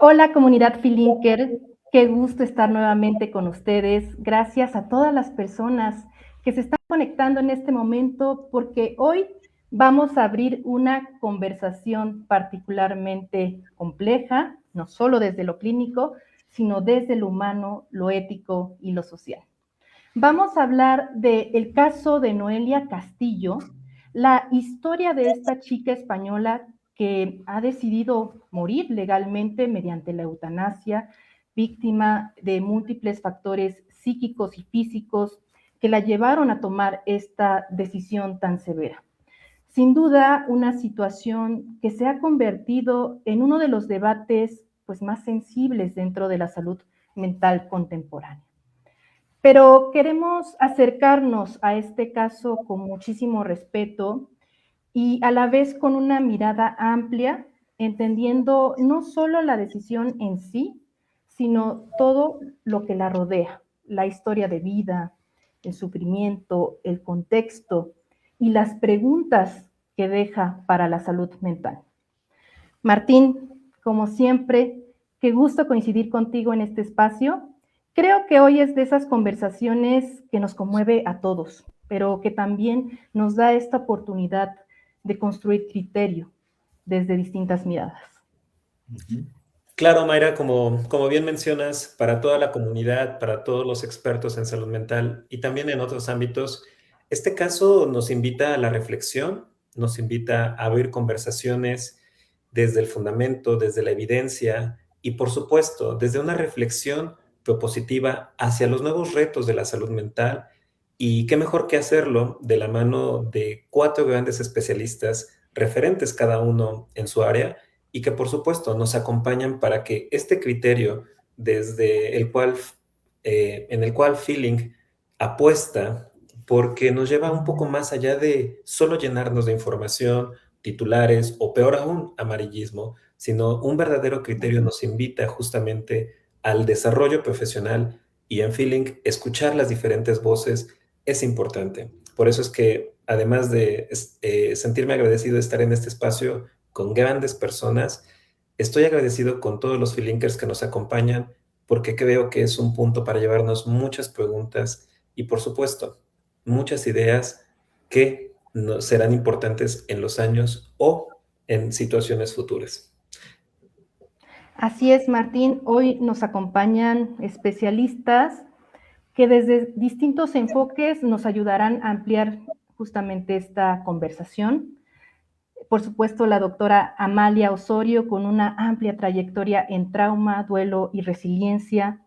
Hola comunidad Filinker, qué gusto estar nuevamente con ustedes. Gracias a todas las personas que se están conectando en este momento porque hoy vamos a abrir una conversación particularmente compleja, no solo desde lo clínico, sino desde lo humano, lo ético y lo social. Vamos a hablar del caso de Noelia Castillo, la historia de esta chica española que ha decidido morir legalmente mediante la eutanasia, víctima de múltiples factores psíquicos y físicos que la llevaron a tomar esta decisión tan severa. Sin duda, una situación que se ha convertido en uno de los debates más sensibles dentro de la salud mental contemporánea. Pero queremos acercarnos a este caso con muchísimo respeto y a la vez con una mirada amplia, entendiendo no solo la decisión en sí, sino todo lo que la rodea, la historia de vida, el sufrimiento, el contexto y las preguntas que deja para la salud mental. Martín, como siempre, qué gusto coincidir contigo en este espacio. Creo que hoy es de esas conversaciones que nos conmueve a todos, pero que también nos da esta oportunidad de construir criterio desde distintas miradas. Claro, Mayra, como bien mencionas, para toda la comunidad, para todos los expertos en salud mental y también en otros ámbitos, este caso nos invita a la reflexión, nos invita a abrir conversaciones desde el fundamento, desde la evidencia y, por supuesto, desde una reflexión propositiva hacia los nuevos retos de la salud mental. Y qué mejor que hacerlo de la mano de 4 grandes especialistas, referentes cada uno en su área, y que por supuesto nos acompañan para que este criterio desde el cual, en el cual Feeling apuesta, porque nos lleva un poco más allá de solo llenarnos de información, titulares o peor aún, amarillismo, sino un verdadero criterio nos invita justamente al desarrollo profesional y en Feeling escuchar las diferentes voces es importante. Por eso es que además de sentirme agradecido de estar en este espacio, con grandes personas. Estoy agradecido con todos los Feelinkers que nos acompañan porque creo que es un punto para llevarnos muchas preguntas y, por supuesto, muchas ideas que serán importantes en los años o en situaciones futuras. Así es, Martín. Hoy nos acompañan especialistas que desde distintos enfoques nos ayudarán a ampliar justamente esta conversación. Por supuesto, la doctora Amalia Osorio, con una amplia trayectoria en trauma, duelo y resiliencia.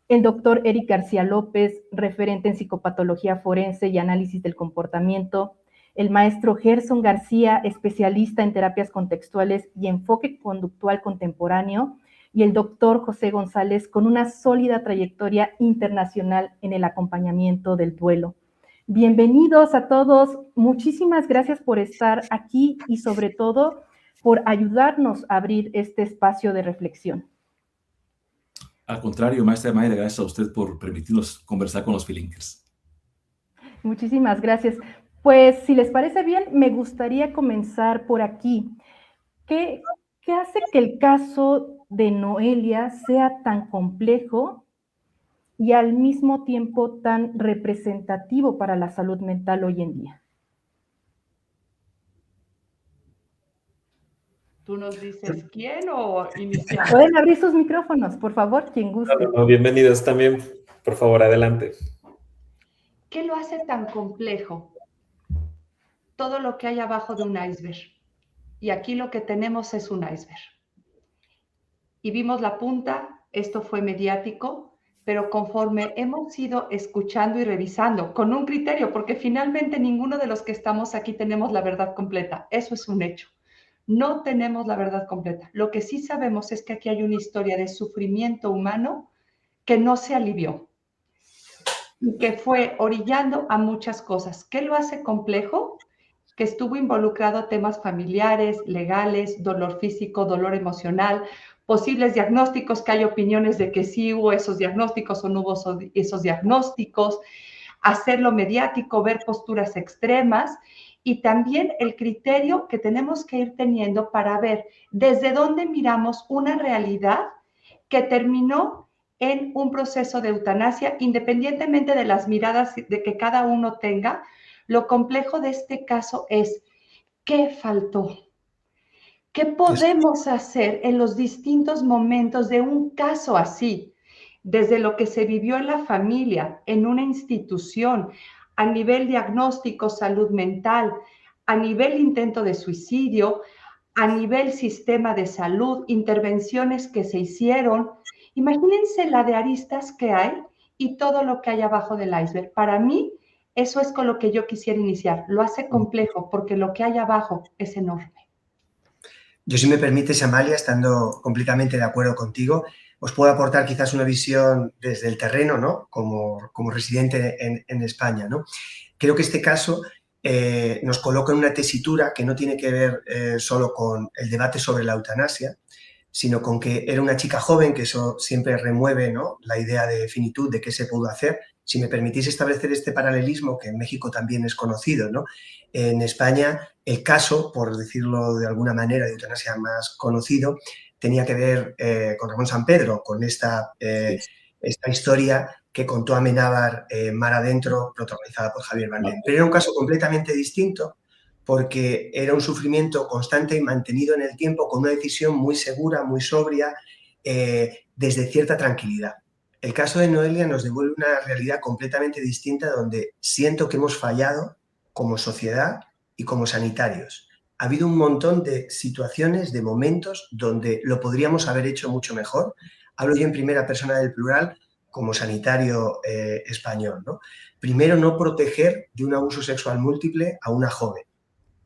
El doctor Eric García López, referente en psicopatología forense y análisis del comportamiento. El maestro Gerson García, especialista en terapias contextuales y enfoque conductual contemporáneo. Y el doctor José González, con una sólida trayectoria internacional en el acompañamiento del duelo. Bienvenidos a todos, muchísimas gracias por estar aquí y sobre todo por ayudarnos a abrir este espacio de reflexión. Al contrario, maestra Mayra, gracias a usted por permitirnos conversar con los Feelinkers. Muchísimas gracias. Pues si les parece bien, me gustaría comenzar por aquí. ¿Qué hace que el caso de Noelia sea tan complejo y al mismo tiempo tan representativo para la salud mental hoy en día? ¿Tú nos dices quién o iniciamos? Pueden abrir sus micrófonos, por favor, quien guste. Bienvenidos también, por favor, adelante. ¿Qué lo hace tan complejo? Todo lo que hay abajo de un iceberg. Y aquí lo que tenemos es un iceberg. Y vimos la punta, esto fue mediático, pero conforme hemos ido escuchando y revisando, con un criterio, porque finalmente ninguno de los que estamos aquí tenemos la verdad completa. Eso es un hecho. No tenemos la verdad completa. Lo que sí sabemos es que aquí hay una historia de sufrimiento humano que no se alivió y que fue orillando a muchas cosas. ¿Qué lo hace complejo? Que estuvo involucrado temas familiares, legales, dolor físico, dolor emocional, posibles diagnósticos, que hay opiniones de que sí hubo esos diagnósticos o no hubo esos diagnósticos, hacerlo mediático, ver posturas extremas y también el criterio que tenemos que ir teniendo para ver desde dónde miramos una realidad que terminó en un proceso de eutanasia, independientemente de las miradas de que cada uno tenga. Lo complejo de este caso es, ¿qué faltó? ¿Qué podemos hacer en los distintos momentos de un caso así? Desde lo que se vivió en la familia, en una institución, a nivel diagnóstico, salud mental, a nivel intento de suicidio, a nivel sistema de salud, intervenciones que se hicieron. Imagínense la de aristas que hay y todo lo que hay abajo del iceberg. Para mí, eso es con lo que yo quisiera iniciar. Lo hace complejo porque lo que hay abajo es enorme. Yo, si me permites, Amalia, estando completamente de acuerdo contigo, os puedo aportar quizás una visión desde el terreno, ¿no? Como residente en España, ¿no? Creo que este caso nos coloca en una tesitura que no tiene que ver solo con el debate sobre la eutanasia, sino con que era una chica joven, que eso siempre remueve, ¿no?, la idea de finitud, de qué se pudo hacer. Si me permitís establecer este paralelismo, que en México también es conocido, ¿no? En España, el caso, por decirlo de alguna manera, de eutanasia más conocido, tenía que ver con Ramón Sampedro, con esta historia que contó Amenábar, Mar Adentro, protagonizada por Javier Bardem. Pero era un caso completamente distinto, porque era un sufrimiento constante y mantenido en el tiempo, con una decisión muy segura, muy sobria, desde cierta tranquilidad. El caso de Noelia nos devuelve una realidad completamente distinta, donde siento que hemos fallado como sociedad y como sanitarios. Ha habido un montón de situaciones, de momentos, donde lo podríamos haber hecho mucho mejor. Hablo yo en primera persona del plural, como sanitario español, ¿no? Primero, no proteger de un abuso sexual múltiple a una joven.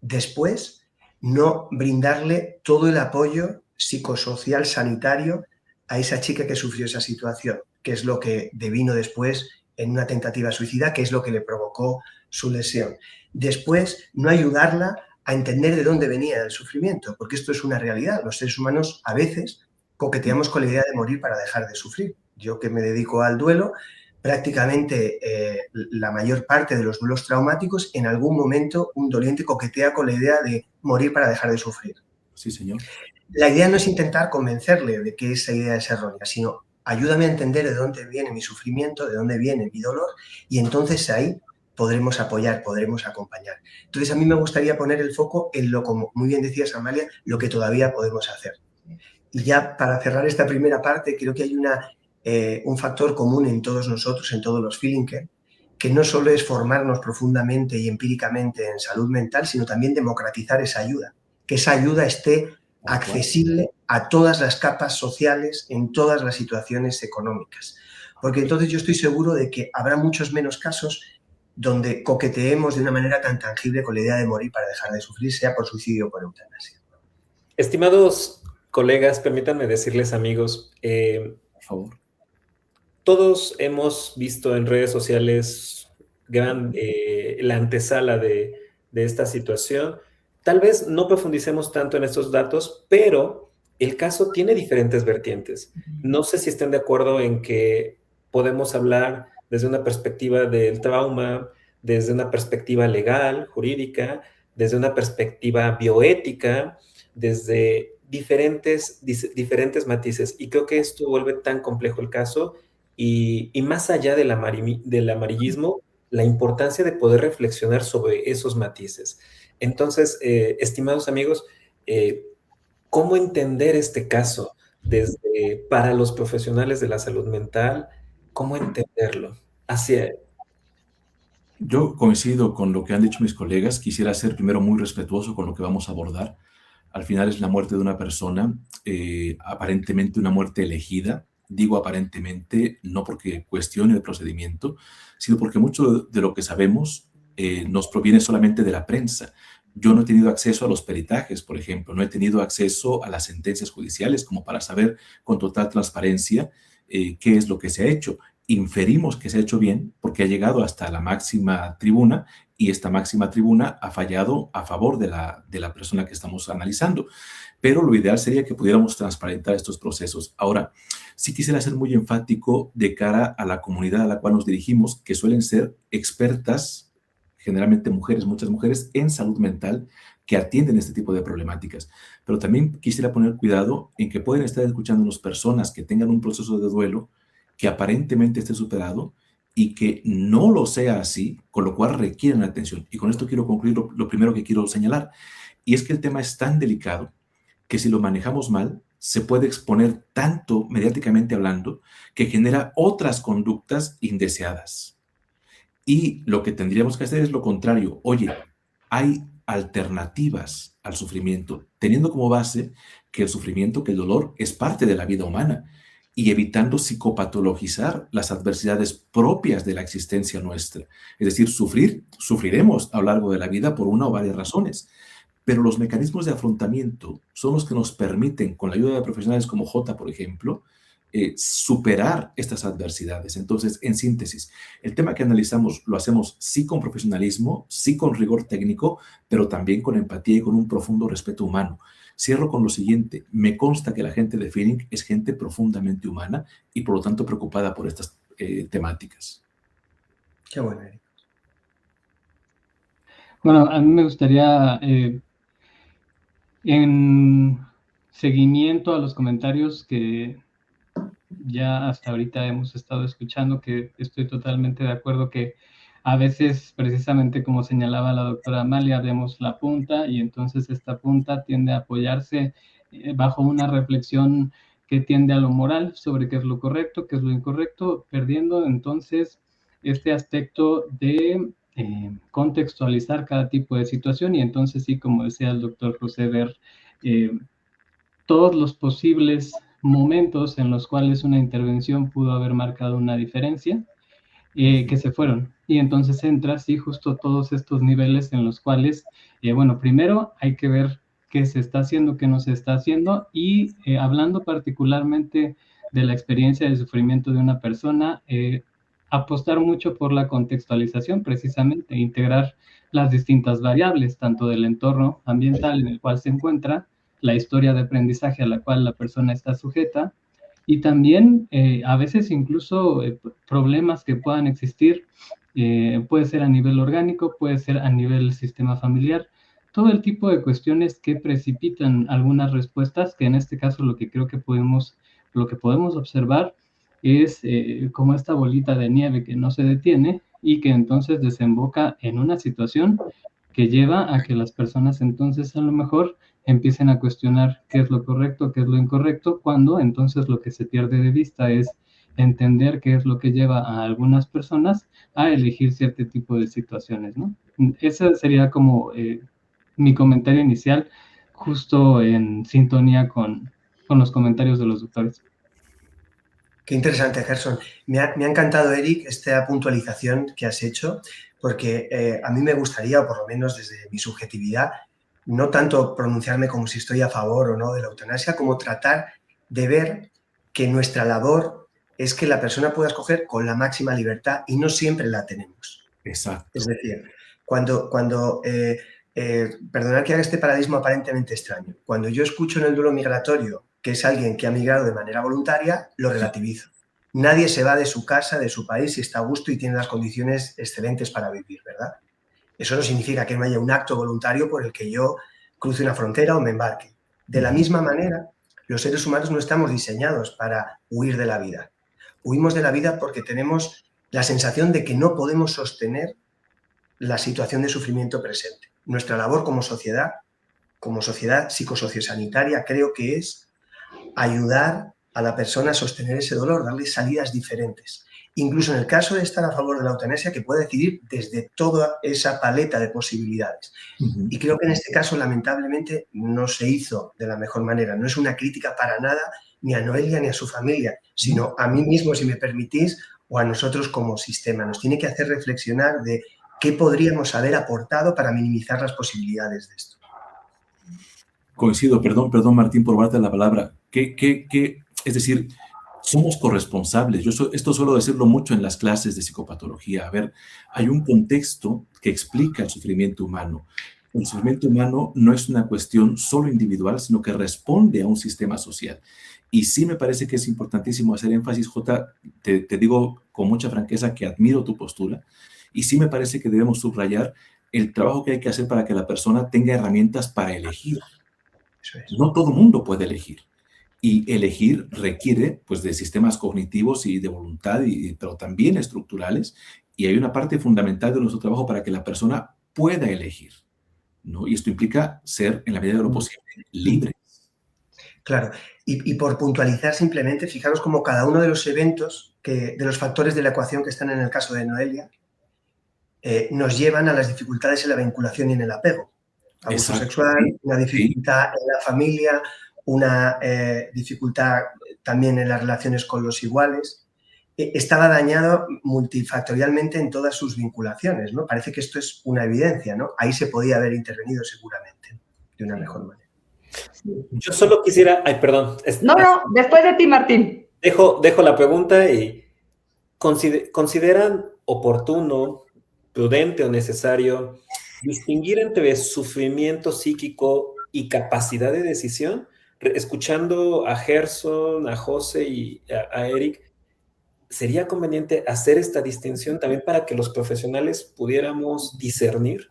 Después, no brindarle todo el apoyo psicosocial sanitario a esa chica que sufrió esa situación, que es lo que devino después en una tentativa suicida, que es lo que le provocó su lesión. Después, no ayudarla a entender de dónde venía el sufrimiento, porque esto es una realidad. Los seres humanos a veces coqueteamos con la idea de morir para dejar de sufrir. Yo, que me dedico al duelo, prácticamente la mayor parte de los duelos traumáticos, en algún momento un doliente coquetea con la idea de morir para dejar de sufrir. Sí, señor. La idea no es intentar convencerle de que esa idea es errónea, sino ayúdame a entender de dónde viene mi sufrimiento, de dónde viene mi dolor, y entonces ahí podremos apoyar, podremos acompañar. Entonces, a mí me gustaría poner el foco en lo, como muy bien decías, Amalia, lo que todavía podemos hacer. Y ya para cerrar esta primera parte, creo que hay un factor común en todos nosotros, en todos los Feeling Care, que no solo es formarnos profundamente y empíricamente en salud mental, sino también democratizar esa ayuda, que esa ayuda esté accesible a todas las capas sociales, en todas las situaciones económicas. Porque entonces yo estoy seguro de que habrá muchos menos casos donde coqueteemos de una manera tan tangible con la idea de morir para dejar de sufrir, sea por suicidio o por eutanasia. Estimados colegas, permítanme decirles, amigos, Por favor. Todos hemos visto en redes sociales la antesala de esta situación. Tal vez no profundicemos tanto en estos datos, pero el caso tiene diferentes vertientes. No sé si estén de acuerdo en que podemos hablar desde una perspectiva del trauma, desde una perspectiva legal, jurídica, desde una perspectiva bioética, desde diferentes matices. Y creo que esto vuelve tan complejo el caso y más allá del amarillismo, la importancia de poder reflexionar sobre esos matices. Entonces, estimados amigos, ¿cómo entender este caso para los profesionales de la salud mental? ¿Cómo entenderlo? Yo coincido con lo que han dicho mis colegas. Quisiera ser primero muy respetuoso con lo que vamos a abordar. Al final es la muerte de una persona, aparentemente una muerte elegida. Digo aparentemente, no porque cuestione el procedimiento, sino porque mucho de lo que sabemos nos proviene solamente de la prensa. Yo no he tenido acceso a los peritajes, por ejemplo, no he tenido acceso a las sentencias judiciales como para saber con total transparencia qué es lo que se ha hecho. Inferimos que se ha hecho bien porque ha llegado hasta la máxima tribuna y esta máxima tribuna ha fallado a favor de la persona que estamos analizando. Pero lo ideal sería que pudiéramos transparentar estos procesos. Ahora, sí quisiera ser muy enfático de cara a la comunidad a la cual nos dirigimos, que suelen ser expertas, generalmente mujeres, muchas mujeres, en salud mental, que atienden este tipo de problemáticas. Pero también quisiera poner cuidado en que pueden estar escuchándonos personas que tengan un proceso de duelo que aparentemente esté superado y que no lo sea así, con lo cual requieren atención. Y con esto quiero concluir lo primero que quiero señalar. Y es que el tema es tan delicado que si lo manejamos mal, se puede exponer tanto mediáticamente hablando que genera otras conductas indeseadas. Y lo que tendríamos que hacer es lo contrario. Oye, hay alternativas al sufrimiento, teniendo como base que el sufrimiento, que el dolor es parte de la vida humana y evitando psicopatologizar las adversidades propias de la existencia nuestra. Es decir, sufriremos a lo largo de la vida por una o varias razones, pero los mecanismos de afrontamiento son los que nos permiten, con la ayuda de profesionales como Jota, por ejemplo, superar estas adversidades. Entonces, en síntesis, el tema que analizamos lo hacemos sí con profesionalismo, sí con rigor técnico, pero también con empatía y con un profundo respeto humano. Cierro con lo siguiente. Me consta que la gente de Feeling es gente profundamente humana y por lo tanto preocupada por estas temáticas. Qué bueno, Eric. Bueno, a mí me gustaría, en seguimiento a los comentarios que ya hasta ahorita hemos estado escuchando, que estoy totalmente de acuerdo que a veces, precisamente como señalaba la doctora Amalia, vemos la punta y entonces esta punta tiende a apoyarse bajo una reflexión que tiende a lo moral sobre qué es lo correcto, qué es lo incorrecto, perdiendo entonces este aspecto de contextualizar cada tipo de situación y entonces sí, como decía el doctor José, ver todos los posibles momentos en los cuales una intervención pudo haber marcado una diferencia, que se fueron. Y entonces entra, sí, justo todos estos niveles en los cuales, bueno, primero hay que ver qué se está haciendo, qué no se está haciendo, y hablando particularmente de la experiencia de sufrimiento de una persona, apostar mucho por la contextualización, precisamente, integrar las distintas variables, tanto del entorno ambiental en el cual se encuentra, la historia de aprendizaje a la cual la persona está sujeta, y también a veces incluso problemas que puedan existir, puede ser a nivel orgánico, puede ser a nivel sistema familiar, todo el tipo de cuestiones que precipitan algunas respuestas, que en este caso lo que creo que podemos observar es como esta bolita de nieve que no se detiene y que entonces desemboca en una situación que lleva a que las personas entonces a lo mejor empiecen a cuestionar qué es lo correcto, qué es lo incorrecto, cuando entonces lo que se pierde de vista es entender qué es lo que lleva a algunas personas a elegir cierto tipo de situaciones, ¿no? Ese sería como mi comentario inicial, justo en sintonía con los comentarios de los doctores. Qué interesante, Gerson. Me ha encantado, Eric, esta puntualización que has hecho, porque a mí me gustaría, o por lo menos desde mi subjetividad, no tanto pronunciarme como si estoy a favor o no de la eutanasia, como tratar de ver que nuestra labor es que la persona pueda escoger con la máxima libertad y no siempre la tenemos. Exacto. Es decir, perdonad que haga este paradigma aparentemente extraño. Cuando yo escucho en el duelo migratorio que es alguien que ha migrado de manera voluntaria, lo relativizo. Nadie se va de su casa, de su país, si está a gusto y tiene las condiciones excelentes para vivir, ¿verdad? Eso no significa que no haya un acto voluntario por el que yo cruce una frontera o me embarque. De la misma manera, los seres humanos no estamos diseñados para huir de la vida. Huimos de la vida porque tenemos la sensación de que no podemos sostener la situación de sufrimiento presente. Nuestra labor como sociedad psicosociosanitaria, creo que es ayudar a la persona a sostener ese dolor, darle salidas diferentes. Incluso en el caso de estar a favor de la eutanasia, que puede decidir desde toda esa paleta de posibilidades. Y creo que en este caso, lamentablemente, no se hizo de la mejor manera. No es una crítica para nada ni a Noelia ni a su familia, sino a mí mismo, si me permitís, o a nosotros como sistema. Nos tiene que hacer reflexionar de qué podríamos haber aportado para minimizar las posibilidades de esto. Coincido, perdón Martín por darte la palabra. Es decir, somos corresponsables. Esto suelo decirlo mucho en las clases de psicopatología. A ver, hay un contexto que explica el sufrimiento humano. El sufrimiento humano no es una cuestión solo individual, sino que responde a un sistema social. Y sí me parece que es importantísimo hacer énfasis, Jota, te digo con mucha franqueza que admiro tu postura, y sí me parece que debemos subrayar el trabajo que hay que hacer para que la persona tenga herramientas para elegir. Eso es. No todo mundo puede elegir. Y elegir requiere, pues, de sistemas cognitivos y de voluntad, pero también estructurales. Y hay una parte fundamental de nuestro trabajo para que la persona pueda elegir, ¿no? Y esto implica ser, en la medida de lo posible, libre. Claro. Y por puntualizar simplemente, fijaros como cada uno de los eventos, de los factores de la ecuación que están en el caso de Noelia, nos llevan a las dificultades en la vinculación y en el apego. Abuso Exacto. sexual, una Sí. dificultad en la familia, una dificultad también en las relaciones con los iguales. Estaba dañado multifactorialmente en todas sus vinculaciones, ¿no? Parece que esto es una evidencia, ¿no? Ahí se podía haber intervenido seguramente de una mejor manera. Yo solo quisiera... Ay, perdón. No, después de ti, Martín. Dejo la pregunta y ¿consideran oportuno, prudente o necesario distinguir entre sufrimiento psíquico y capacidad de decisión? Escuchando a Gerson, a José y a Eric, ¿sería conveniente hacer esta distinción también para que los profesionales pudiéramos discernir?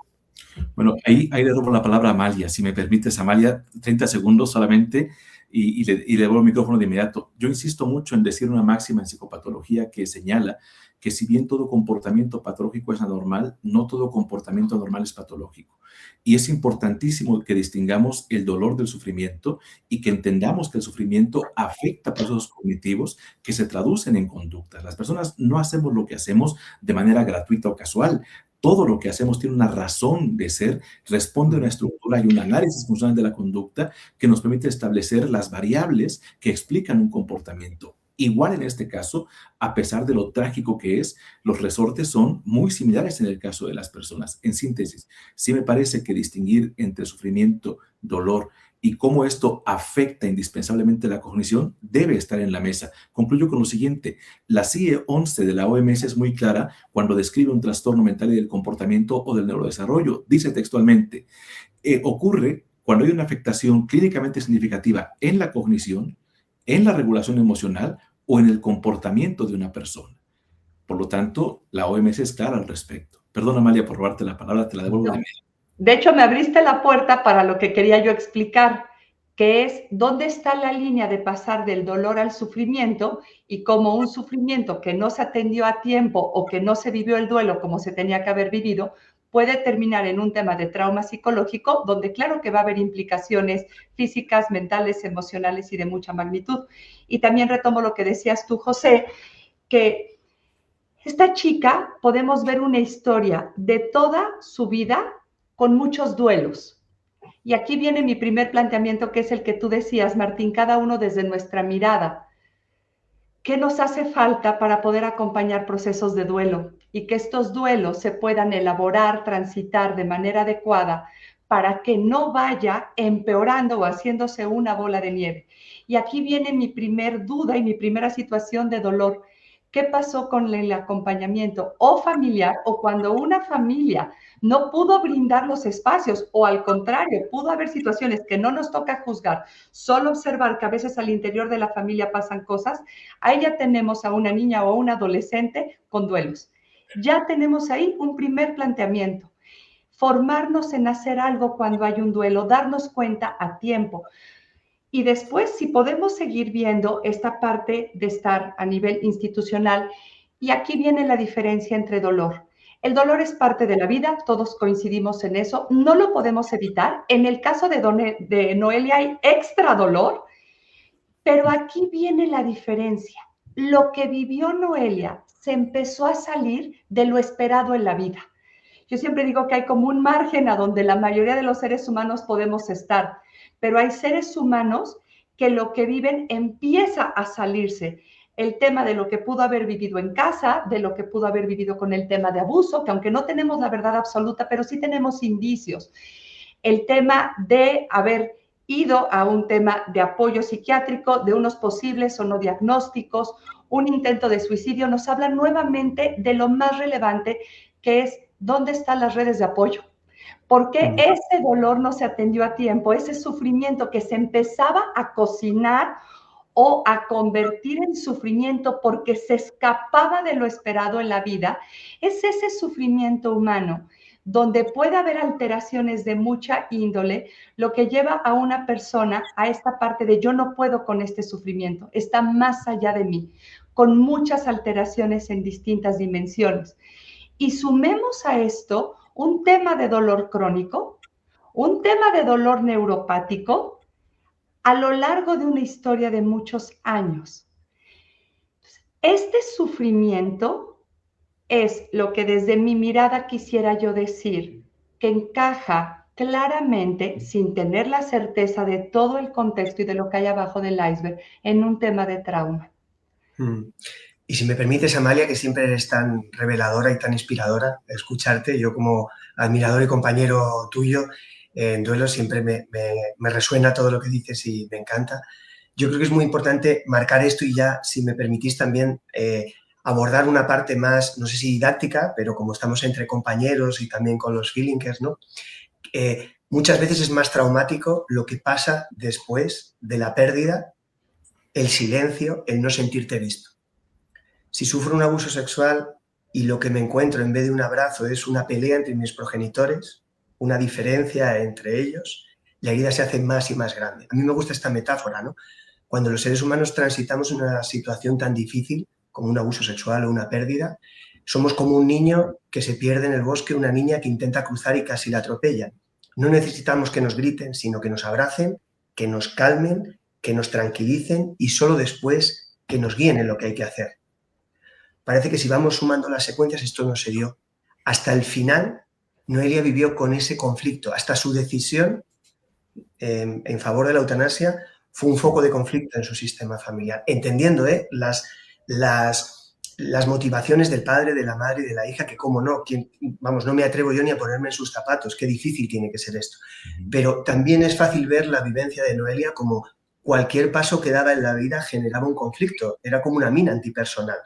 Bueno, ahí le robo la palabra a Amalia. Si me permites, Amalia, 30 segundos solamente y le devuelvo el micrófono de inmediato. Yo insisto mucho en decir una máxima en psicopatología que señala que si bien todo comportamiento patológico es anormal, no todo comportamiento anormal es patológico. Y es importantísimo que distingamos el dolor del sufrimiento y que entendamos que el sufrimiento afecta procesos cognitivos que se traducen en conductas. Las personas no hacemos lo que hacemos de manera gratuita o casual. Todo lo que hacemos tiene una razón de ser, responde a una estructura y un análisis funcional de la conducta que nos permite establecer las variables que explican un comportamiento. Igual en este caso, a pesar de lo trágico que es, los resortes son muy similares en el caso de las personas. En síntesis, sí me parece que distinguir entre sufrimiento, dolor y cómo esto afecta indispensablemente la cognición debe estar en la mesa. Concluyo con lo siguiente. La CIE 11 de la OMS es muy clara cuando describe un trastorno mental y del comportamiento o del neurodesarrollo. Dice textualmente, ocurre cuando hay una afectación clínicamente significativa en la cognición, en la regulación emocional o en el comportamiento de una persona. Por lo tanto, la OMS es clara al respecto. Perdona, Amalia, por robarte la palabra, te la devuelvo de inmediato. De hecho, me abriste la puerta para lo que quería yo explicar, que es dónde está la línea de pasar del dolor al sufrimiento y cómo un sufrimiento que no se atendió a tiempo o que no se vivió el duelo como se tenía que haber vivido, puede terminar en un tema de trauma psicológico, donde claro que va a haber implicaciones físicas, mentales, emocionales y de mucha magnitud. Y también retomo lo que decías tú, José, que esta chica podemos ver una historia de toda su vida con muchos duelos. Y aquí viene mi primer planteamiento, que es el que tú decías, Martín, cada uno desde nuestra mirada. ¿Qué nos hace falta para poder acompañar procesos de duelo? Y que estos duelos se puedan elaborar, transitar de manera adecuada para que no vaya empeorando o haciéndose una bola de nieve. Y aquí viene mi primer duda y mi primera situación de dolor. ¿Qué pasó con el acompañamiento o familiar o cuando una familia no pudo brindar los espacios o al contrario, pudo haber situaciones que no nos toca juzgar, solo observar que a veces al interior de la familia pasan cosas? Ahí ya tenemos a una niña o a un adolescente con duelos. Ya tenemos ahí un primer planteamiento. Formarnos en hacer algo cuando hay un duelo, darnos cuenta a tiempo. Y después, si podemos seguir viendo esta parte de estar a nivel institucional, y aquí viene la diferencia entre dolor. El dolor es parte de la vida, todos coincidimos en eso, no lo podemos evitar. En el caso de Noelia hay extra dolor, pero aquí viene la diferencia. Lo que vivió Noelia se empezó a salir de lo esperado en la vida. Yo siempre digo que hay como un margen a donde la mayoría de los seres humanos podemos estar, pero hay seres humanos que lo que viven empieza a salirse. El tema de lo que pudo haber vivido en casa, de lo que pudo haber vivido con el tema de abuso, que aunque no tenemos la verdad absoluta, pero sí tenemos indicios. El tema de haber ido a un tema de apoyo psiquiátrico, de unos posibles o no diagnósticos, un intento de suicidio, nos habla nuevamente de lo más relevante, que es dónde están las redes de apoyo. ¿Por qué ese dolor no se atendió a tiempo? Ese sufrimiento que se empezaba a cocinar o a convertir en sufrimiento porque se escapaba de lo esperado en la vida, es ese sufrimiento humano donde puede haber alteraciones de mucha índole, lo que lleva a una persona a esta parte de yo no puedo con este sufrimiento, está más allá de mí, con muchas alteraciones en distintas dimensiones. Y sumemos a esto un tema de dolor crónico, un tema de dolor neuropático a lo largo de una historia de muchos años. Este sufrimiento es lo que desde mi mirada quisiera yo decir, que encaja claramente, sin tener la certeza de todo el contexto y de lo que hay abajo del iceberg, en un tema de trauma. Y si me permites, Amalia, que siempre eres tan reveladora y tan inspiradora, escucharte, yo como admirador y compañero tuyo en duelo siempre me resuena todo lo que dices y me encanta. Yo creo que es muy importante marcar esto y ya, si me permitís también, abordar una parte más, no sé si didáctica, pero como estamos entre compañeros y también con los feelingers, ¿no? Muchas veces es más traumático lo que pasa después de la pérdida, el silencio, el no sentirte visto. Si sufro un abuso sexual y lo que me encuentro en vez de un abrazo es una pelea entre mis progenitores, una diferencia entre ellos, la herida se hace más y más grande. A mí me gusta esta metáfora, ¿no? Cuando los seres humanos transitamos una situación tan difícil como un abuso sexual o una pérdida, somos como un niño que se pierde en el bosque, una niña que intenta cruzar y casi la atropellan. No necesitamos que nos griten, sino que nos abracen, que nos calmen, que nos tranquilicen y solo después que nos guíen en lo que hay que hacer. Parece que si vamos sumando las secuencias, esto no se dio. Hasta el final, Noelia vivió con ese conflicto. Hasta su decisión en favor de la eutanasia fue un foco de conflicto en su sistema familiar, entendiendo las motivaciones del padre, de la madre y de la hija, que cómo no, no me atrevo yo ni a ponerme en sus zapatos, qué difícil tiene que ser esto. Pero también es fácil ver la vivencia de Noelia como cualquier paso que daba en la vida generaba un conflicto, era como una mina antipersonal.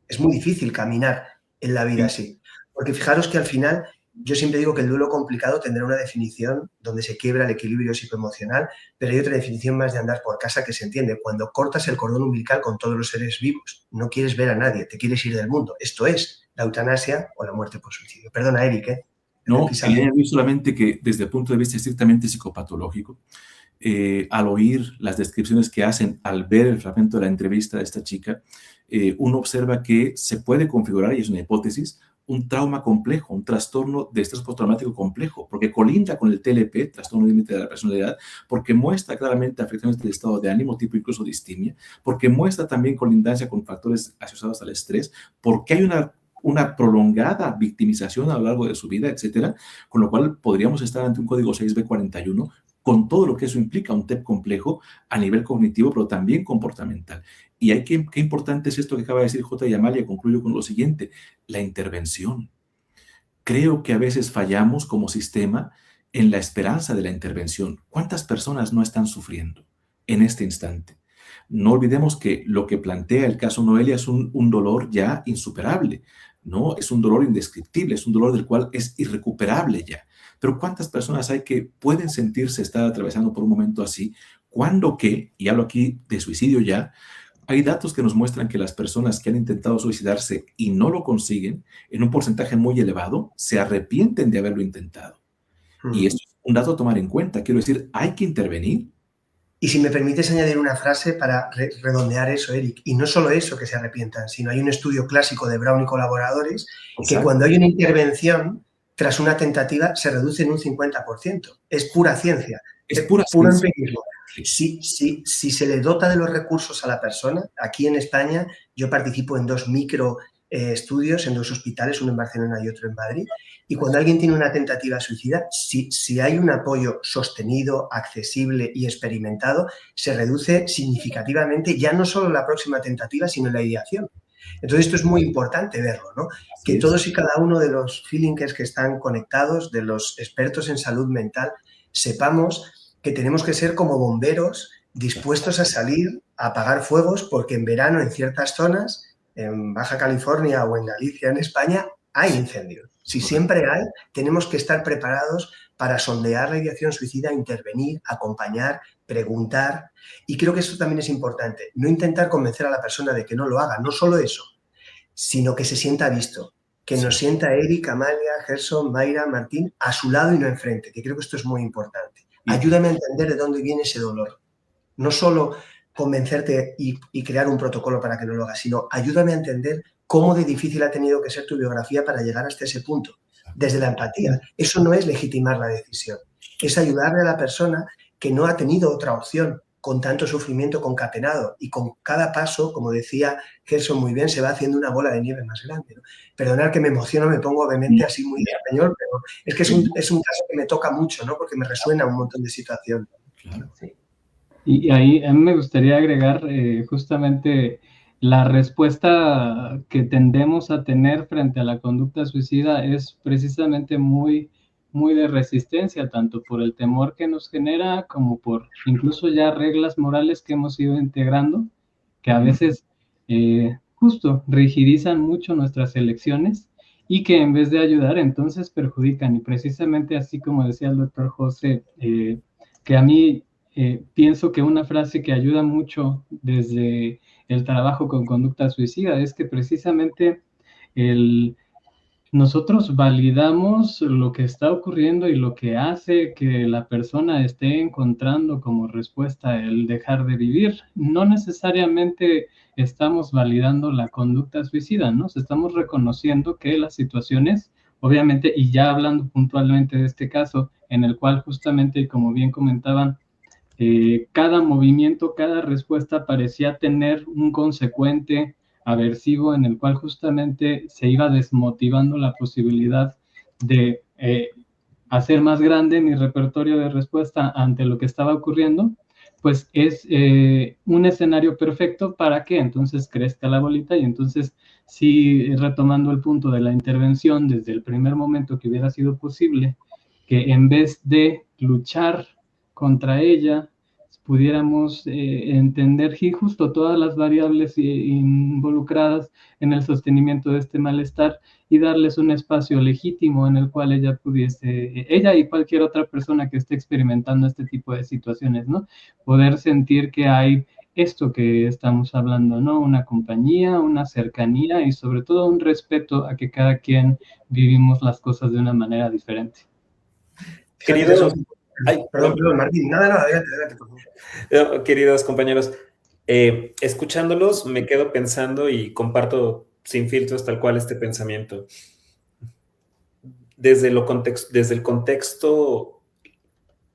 Es muy difícil caminar en la vida así, porque fijaros que al final yo siempre digo que el duelo complicado tendrá una definición donde se quiebra el equilibrio psicoemocional, pero hay otra definición más de andar por casa que se entiende. Cuando cortas el cordón umbilical con todos los seres vivos, no quieres ver a nadie, te quieres ir del mundo. Esto es la eutanasia o la muerte por suicidio. Perdona, Eric, ¿eh? No, quería añadir solamente que desde el punto de vista estrictamente psicopatológico, al oír las descripciones que hacen, al ver el fragmento de la entrevista de esta chica, uno observa que se puede configurar, y es una hipótesis, un trauma complejo, un trastorno de estrés postraumático complejo, porque colinda con el TLP, trastorno límite de la personalidad, porque muestra claramente afecciones del estado de ánimo, tipo incluso distimia, porque muestra también colindancia con factores asociados al estrés, porque hay una prolongada victimización a lo largo de su vida, etcétera, con lo cual podríamos estar ante un código 6B41 con todo lo que eso implica, un TEP complejo a nivel cognitivo, pero también comportamental. Y qué importante es esto que acaba de decir J. y Amalia. Concluyo con lo siguiente: la intervención. Creo que a veces fallamos como sistema en la esperanza de la intervención. ¿Cuántas personas no están sufriendo en este instante? No olvidemos que lo que plantea el caso Noelia es un dolor ya insuperable, ¿no? Es un dolor indescriptible, es un dolor del cual es irrecuperable ya. Pero ¿cuántas personas hay que pueden sentirse estar atravesando por un momento así? Cuando que, y hablo aquí de suicidio ya, hay datos que nos muestran que las personas que han intentado suicidarse y no lo consiguen, en un porcentaje muy elevado, se arrepienten de haberlo intentado. Y esto es un dato a tomar en cuenta. Quiero decir, hay que intervenir. Y si me permites añadir una frase para redondear eso, Eric, y no solo eso que se arrepientan, sino hay un estudio clásico de Brown y colaboradores que cuando hay una intervención, tras una tentativa, se reduce en un 50%. Es pura ciencia. Es puro empirismo. Si se le dota de los recursos a la persona, aquí en España yo participo en 2 micro estudios en 2 hospitales, uno en Barcelona y otro en Madrid, y cuando alguien tiene una tentativa suicida, si hay un apoyo sostenido, accesible y experimentado, se reduce significativamente ya no solo la próxima tentativa, sino la ideación. Entonces esto es muy importante verlo, ¿no? Que todos y cada uno de los feelingers que están conectados, de los expertos en salud mental, sepamos que tenemos que ser como bomberos dispuestos a salir a apagar fuegos, porque en verano en ciertas zonas, en Baja California o en Galicia, en España, hay incendios. Si siempre hay, tenemos que estar preparados para sondear la ideación suicida, intervenir, acompañar, preguntar. Y creo que esto también es importante, no intentar convencer a la persona de que no lo haga, no solo eso, sino que se sienta visto, que nos sienta Eric, Amalia, Gerson, Mayra, Martín a su lado y no enfrente, que creo que esto es muy importante. Ayúdame a entender de dónde viene ese dolor. No solo convencerte y crear un protocolo para que no lo hagas, sino ayúdame a entender cómo de difícil ha tenido que ser tu biografía para llegar hasta ese punto. Desde la empatía. Eso no es legitimar la decisión. Es ayudarle a la persona que no ha tenido otra opción con tanto sufrimiento concatenado y con cada paso, como decía Gerson muy bien, se va haciendo una bola de nieve más grande, ¿no? Perdonad que me emociono, me pongo obviamente así muy español, pero es que es un caso que me toca mucho, ¿no? Porque me resuena un montón de situaciones. Claro. Sí. Y ahí a mí me gustaría agregar justamente la respuesta que tendemos a tener frente a la conducta suicida es precisamente muy de resistencia, tanto por el temor que nos genera como por incluso ya reglas morales que hemos ido integrando, que a veces justo rigidizan mucho nuestras elecciones y que en vez de ayudar entonces perjudican. Y precisamente así como decía el doctor José, que a mí pienso que una frase que ayuda mucho desde el trabajo con conducta suicida es que precisamente nosotros validamos lo que está ocurriendo y lo que hace que la persona esté encontrando como respuesta el dejar de vivir. No necesariamente estamos validando la conducta suicida, ¿no? Estamos reconociendo que las situaciones, obviamente, y ya hablando puntualmente de este caso, en el cual justamente, como bien comentaban, cada movimiento, cada respuesta parecía tener un consecuente aversivo en el cual justamente se iba desmotivando la posibilidad de hacer más grande mi repertorio de respuesta ante lo que estaba ocurriendo, pues es un escenario perfecto para que entonces crezca la bolita y entonces sí, retomando el punto de la intervención desde el primer momento que hubiera sido posible, que en vez de luchar contra ella, pudiéramos entender justo todas las variables involucradas en el sostenimiento de este malestar y darles un espacio legítimo en el cual ella pudiese, ella y cualquier otra persona que esté experimentando este tipo de situaciones, ¿no? Poder sentir que hay esto que estamos hablando, ¿no? Una compañía, una cercanía y sobre todo un respeto a que cada quien vivimos las cosas de una manera diferente. Queridos, perdón, Martín, nada, adelante, por favor. Queridos compañeros, escuchándolos me quedo pensando y comparto sin filtros tal cual este pensamiento. Desde el contexto,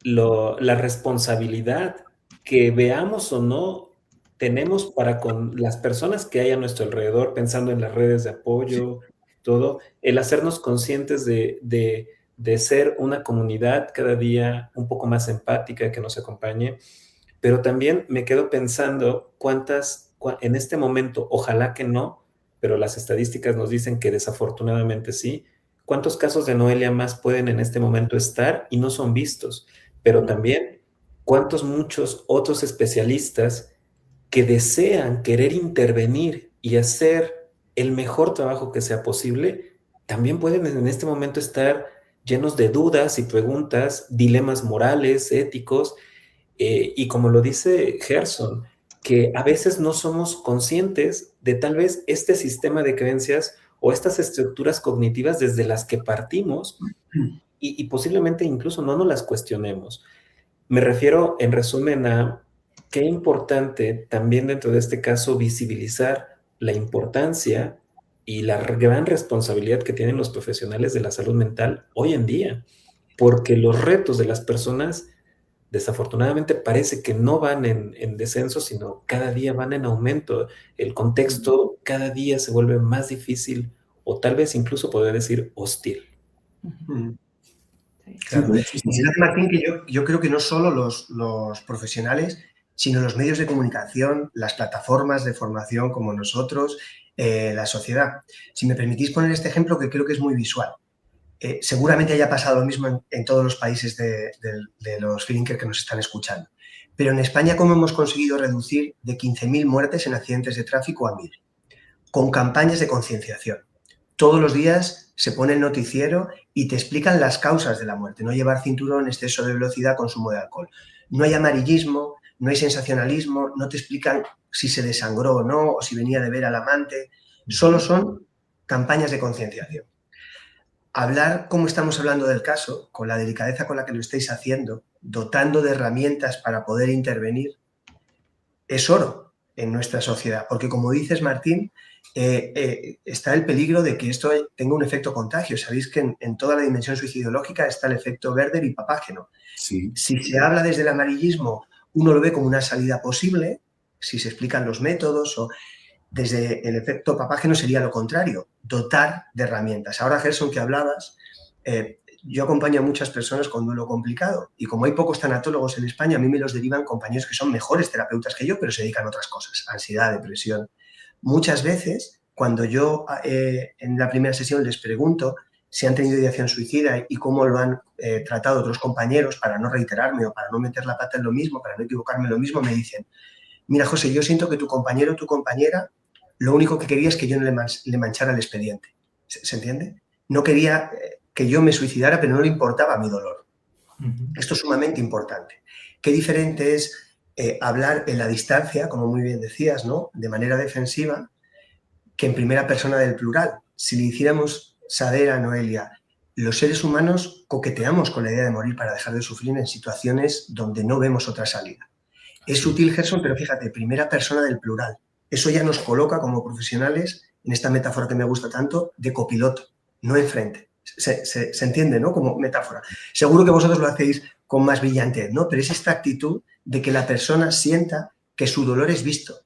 la responsabilidad que veamos o no tenemos para con las personas que hay a nuestro alrededor, pensando en las redes de apoyo, todo, el hacernos conscientes de ser una comunidad cada día un poco más empática que nos acompañe, pero también me quedo pensando en este momento, ojalá que no, pero las estadísticas nos dicen que desafortunadamente sí, ¿cuántos casos de Noelia más pueden en este momento estar y no son vistos? Pero también, muchos otros especialistas que desean querer intervenir y hacer el mejor trabajo que sea posible, también pueden en este momento estar llenos de dudas y preguntas, dilemas morales, éticos, y como lo dice Gerson, que a veces no somos conscientes de tal vez este sistema de creencias o estas estructuras cognitivas desde las que partimos y posiblemente incluso no nos las cuestionemos. Me refiero, en resumen, a qué importante también dentro de este caso visibilizar la importancia y la gran responsabilidad que tienen los profesionales de la salud mental hoy en día, porque los retos de las personas desafortunadamente parece que no van en descenso, sino cada día van en aumento. El contexto cada día se vuelve más difícil o tal vez incluso podría decir hostil. Claro. Y Martín, que yo creo que no solo los profesionales, sino los medios de comunicación, las plataformas de formación como nosotros, la sociedad. Si me permitís poner este ejemplo que creo que es muy visual. Seguramente haya pasado lo mismo en todos los países de los Flinker que nos están escuchando. Pero en España, ¿cómo hemos conseguido reducir de 15.000 muertes en accidentes de tráfico a 1.000? Con campañas de concienciación. Todos los días se pone el noticiero y te explican las causas de la muerte. No llevar cinturón, exceso de velocidad, consumo de alcohol. No hay amarillismo, no hay sensacionalismo, no te explican si se desangró o no, o si venía de ver al amante. Solo son campañas de concienciación. Hablar como estamos hablando del caso, con la delicadeza con la que lo estáis haciendo, dotando de herramientas para poder intervenir, es oro en nuestra sociedad. Porque como dices, Martín, está el peligro de que esto tenga un efecto contagio. Sabéis que en toda la dimensión suicidológica está el efecto Werder y Papágeno. Sí. Si se habla desde el amarillismo, uno lo ve como una salida posible, si se explican los métodos, o desde el efecto Papágeno sería lo contrario, dotar de herramientas. Ahora, Gerson, que hablabas, yo acompaño a muchas personas con duelo complicado y como hay pocos tanatólogos en España, a mí me los derivan compañeros que son mejores terapeutas que yo, pero se dedican a otras cosas, ansiedad, depresión. Muchas veces, cuando yo en la primera sesión les pregunto si han tenido ideación suicida y cómo lo han tratado otros compañeros para no reiterarme o para no meter la pata en lo mismo, para no equivocarme en lo mismo, me dicen: mira, José, yo siento que tu compañero o tu compañera lo único que quería es que yo no le manchara el expediente. ¿Se entiende? No quería que yo me suicidara, pero no le importaba mi dolor. Esto es sumamente importante. Qué diferente es hablar en la distancia, como muy bien decías, ¿no?, de manera defensiva, que en primera persona del plural. Si le hiciéramos saber a Noelia, los seres humanos coqueteamos con la idea de morir para dejar de sufrir en situaciones donde no vemos otra salida. Es sutil, Gerson, pero fíjate, primera persona del plural. Eso ya nos coloca como profesionales, en esta metáfora que me gusta tanto, de copiloto, no enfrente. Se entiende, ¿no?, como metáfora. Seguro que vosotros lo hacéis con más brillantez, ¿no? Pero es esta actitud de que la persona sienta que su dolor es visto.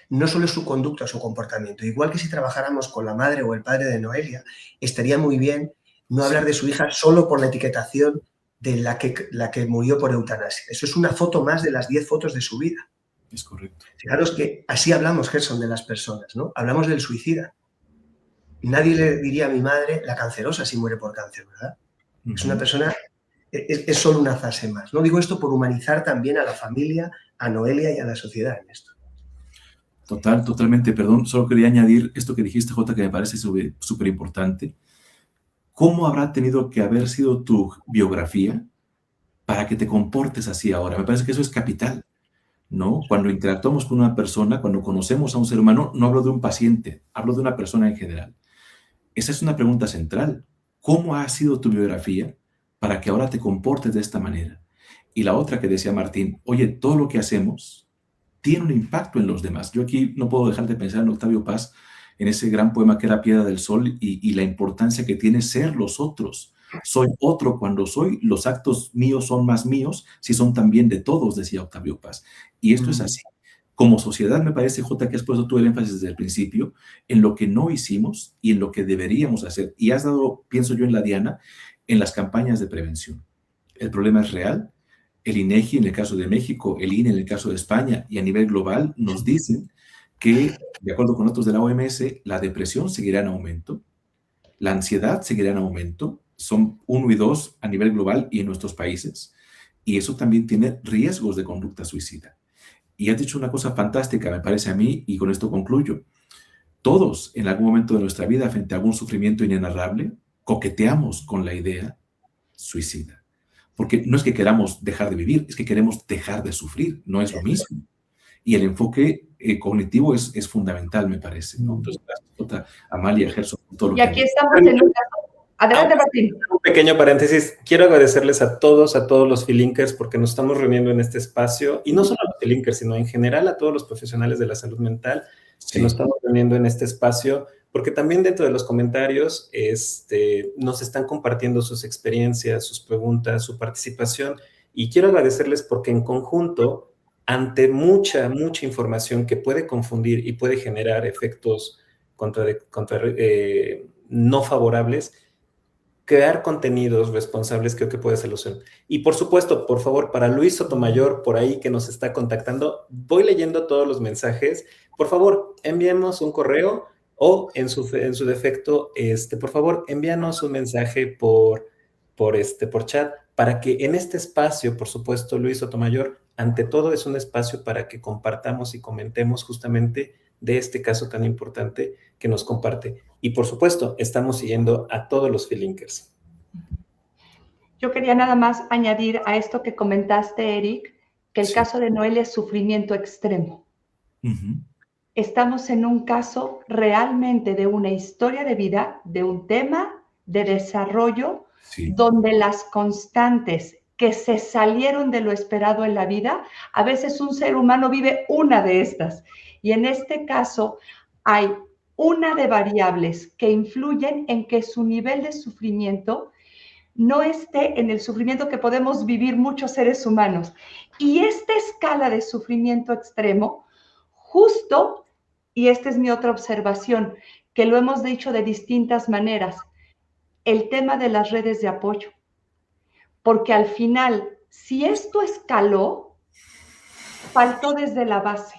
No solo es su conducta o su comportamiento. Igual que si trabajáramos con la madre o el padre de Noelia, estaría muy bien no hablar de su hija solo por la etiquetación de la que murió por eutanasia. Eso es una foto más de las 10 fotos de su vida. Es correcto. Fijaros que así hablamos, Gerson, de las personas, ¿no? Hablamos del suicida. Nadie le diría a mi madre la cancerosa si muere por cáncer, ¿verdad? Es una persona, es solo una fase más. No digo esto por humanizar también a la familia, a Noelia y a la sociedad en esto. Totalmente, perdón, solo quería añadir esto que dijiste, Jota, que me parece súper importante. ¿Cómo habrá tenido que haber sido tu biografía para que te comportes así ahora? Me parece que eso es capital, ¿no? Cuando interactuamos con una persona, cuando conocemos a un ser humano, no hablo de un paciente, hablo de una persona en general. Esa es una pregunta central. ¿Cómo ha sido tu biografía para que ahora te comportes de esta manera? Y la otra que decía Martín, oye, todo lo que hacemos tiene un impacto en los demás. Yo aquí no puedo dejar de pensar en Octavio Paz, en ese gran poema que era Piedra del Sol y la importancia que tiene ser los otros. Soy otro cuando soy, los actos míos son más míos, si son también de todos, decía Octavio Paz. Y esto es así. Como sociedad me parece, Jota, que has puesto tú el énfasis desde el principio en lo que no hicimos y en lo que deberíamos hacer. Y has dado, pienso yo, en la diana, en las campañas de prevención. El problema es real. El INEGI en el caso de México, el INE en el caso de España y a nivel global nos dicen que, de acuerdo con datos de la OMS, la depresión seguirá en aumento, la ansiedad seguirá en aumento, son 1 y 2 a nivel global y en nuestros países, y eso también tiene riesgos de conducta suicida. Y has dicho una cosa fantástica, me parece a mí, y con esto concluyo. Todos, en algún momento de nuestra vida, frente a algún sufrimiento inenarrable, coqueteamos con la idea suicida. Porque no es que queramos dejar de vivir, es que queremos dejar de sufrir, no es lo mismo. Y el enfoque cognitivo es fundamental, me parece, ¿no? Entonces, gracias, Amalia, Gerson, por todo lo que... Y aquí estamos en un caso. Adelante, Martín. Un pequeño paréntesis. Quiero agradecerles a todos los Filinkers, porque nos estamos reuniendo en este espacio, y no solo a los Filinkers, sino en general a todos los profesionales de la salud mental que nos estamos reuniendo en este espacio, porque también dentro de los comentarios nos están compartiendo sus experiencias, sus preguntas, su participación, y quiero agradecerles porque en conjunto, ante mucha información que puede confundir y puede generar efectos no favorables, crear contenidos responsables creo que puede ser la solución. Y por supuesto, por favor, para Luis Sotomayor, por ahí que nos está contactando, voy leyendo todos los mensajes. Por favor, envíenos un correo o en su defecto, por favor, envíanos un mensaje por chat para que en este espacio, por supuesto, Luis Sotomayor, ante todo es un espacio para que compartamos y comentemos justamente de este caso tan importante que nos comparte. Y por supuesto, estamos siguiendo a todos los Filinkers. Yo quería nada más añadir a esto que comentaste, Eric, que el caso de Noelia es sufrimiento extremo. estamos en un caso realmente de una historia de vida, de un tema de desarrollo, Sí. donde las constantes que se salieron de lo esperado en la vida, a veces un ser humano vive una de estas. Y en este caso hay una de variables que influyen en que su nivel de sufrimiento no esté en el sufrimiento que podemos vivir muchos seres humanos. Y esta escala de sufrimiento extremo, justo, y esta es mi otra observación, que lo hemos dicho de distintas maneras, el tema de las redes de apoyo. Porque al final, si esto escaló, faltó desde la base.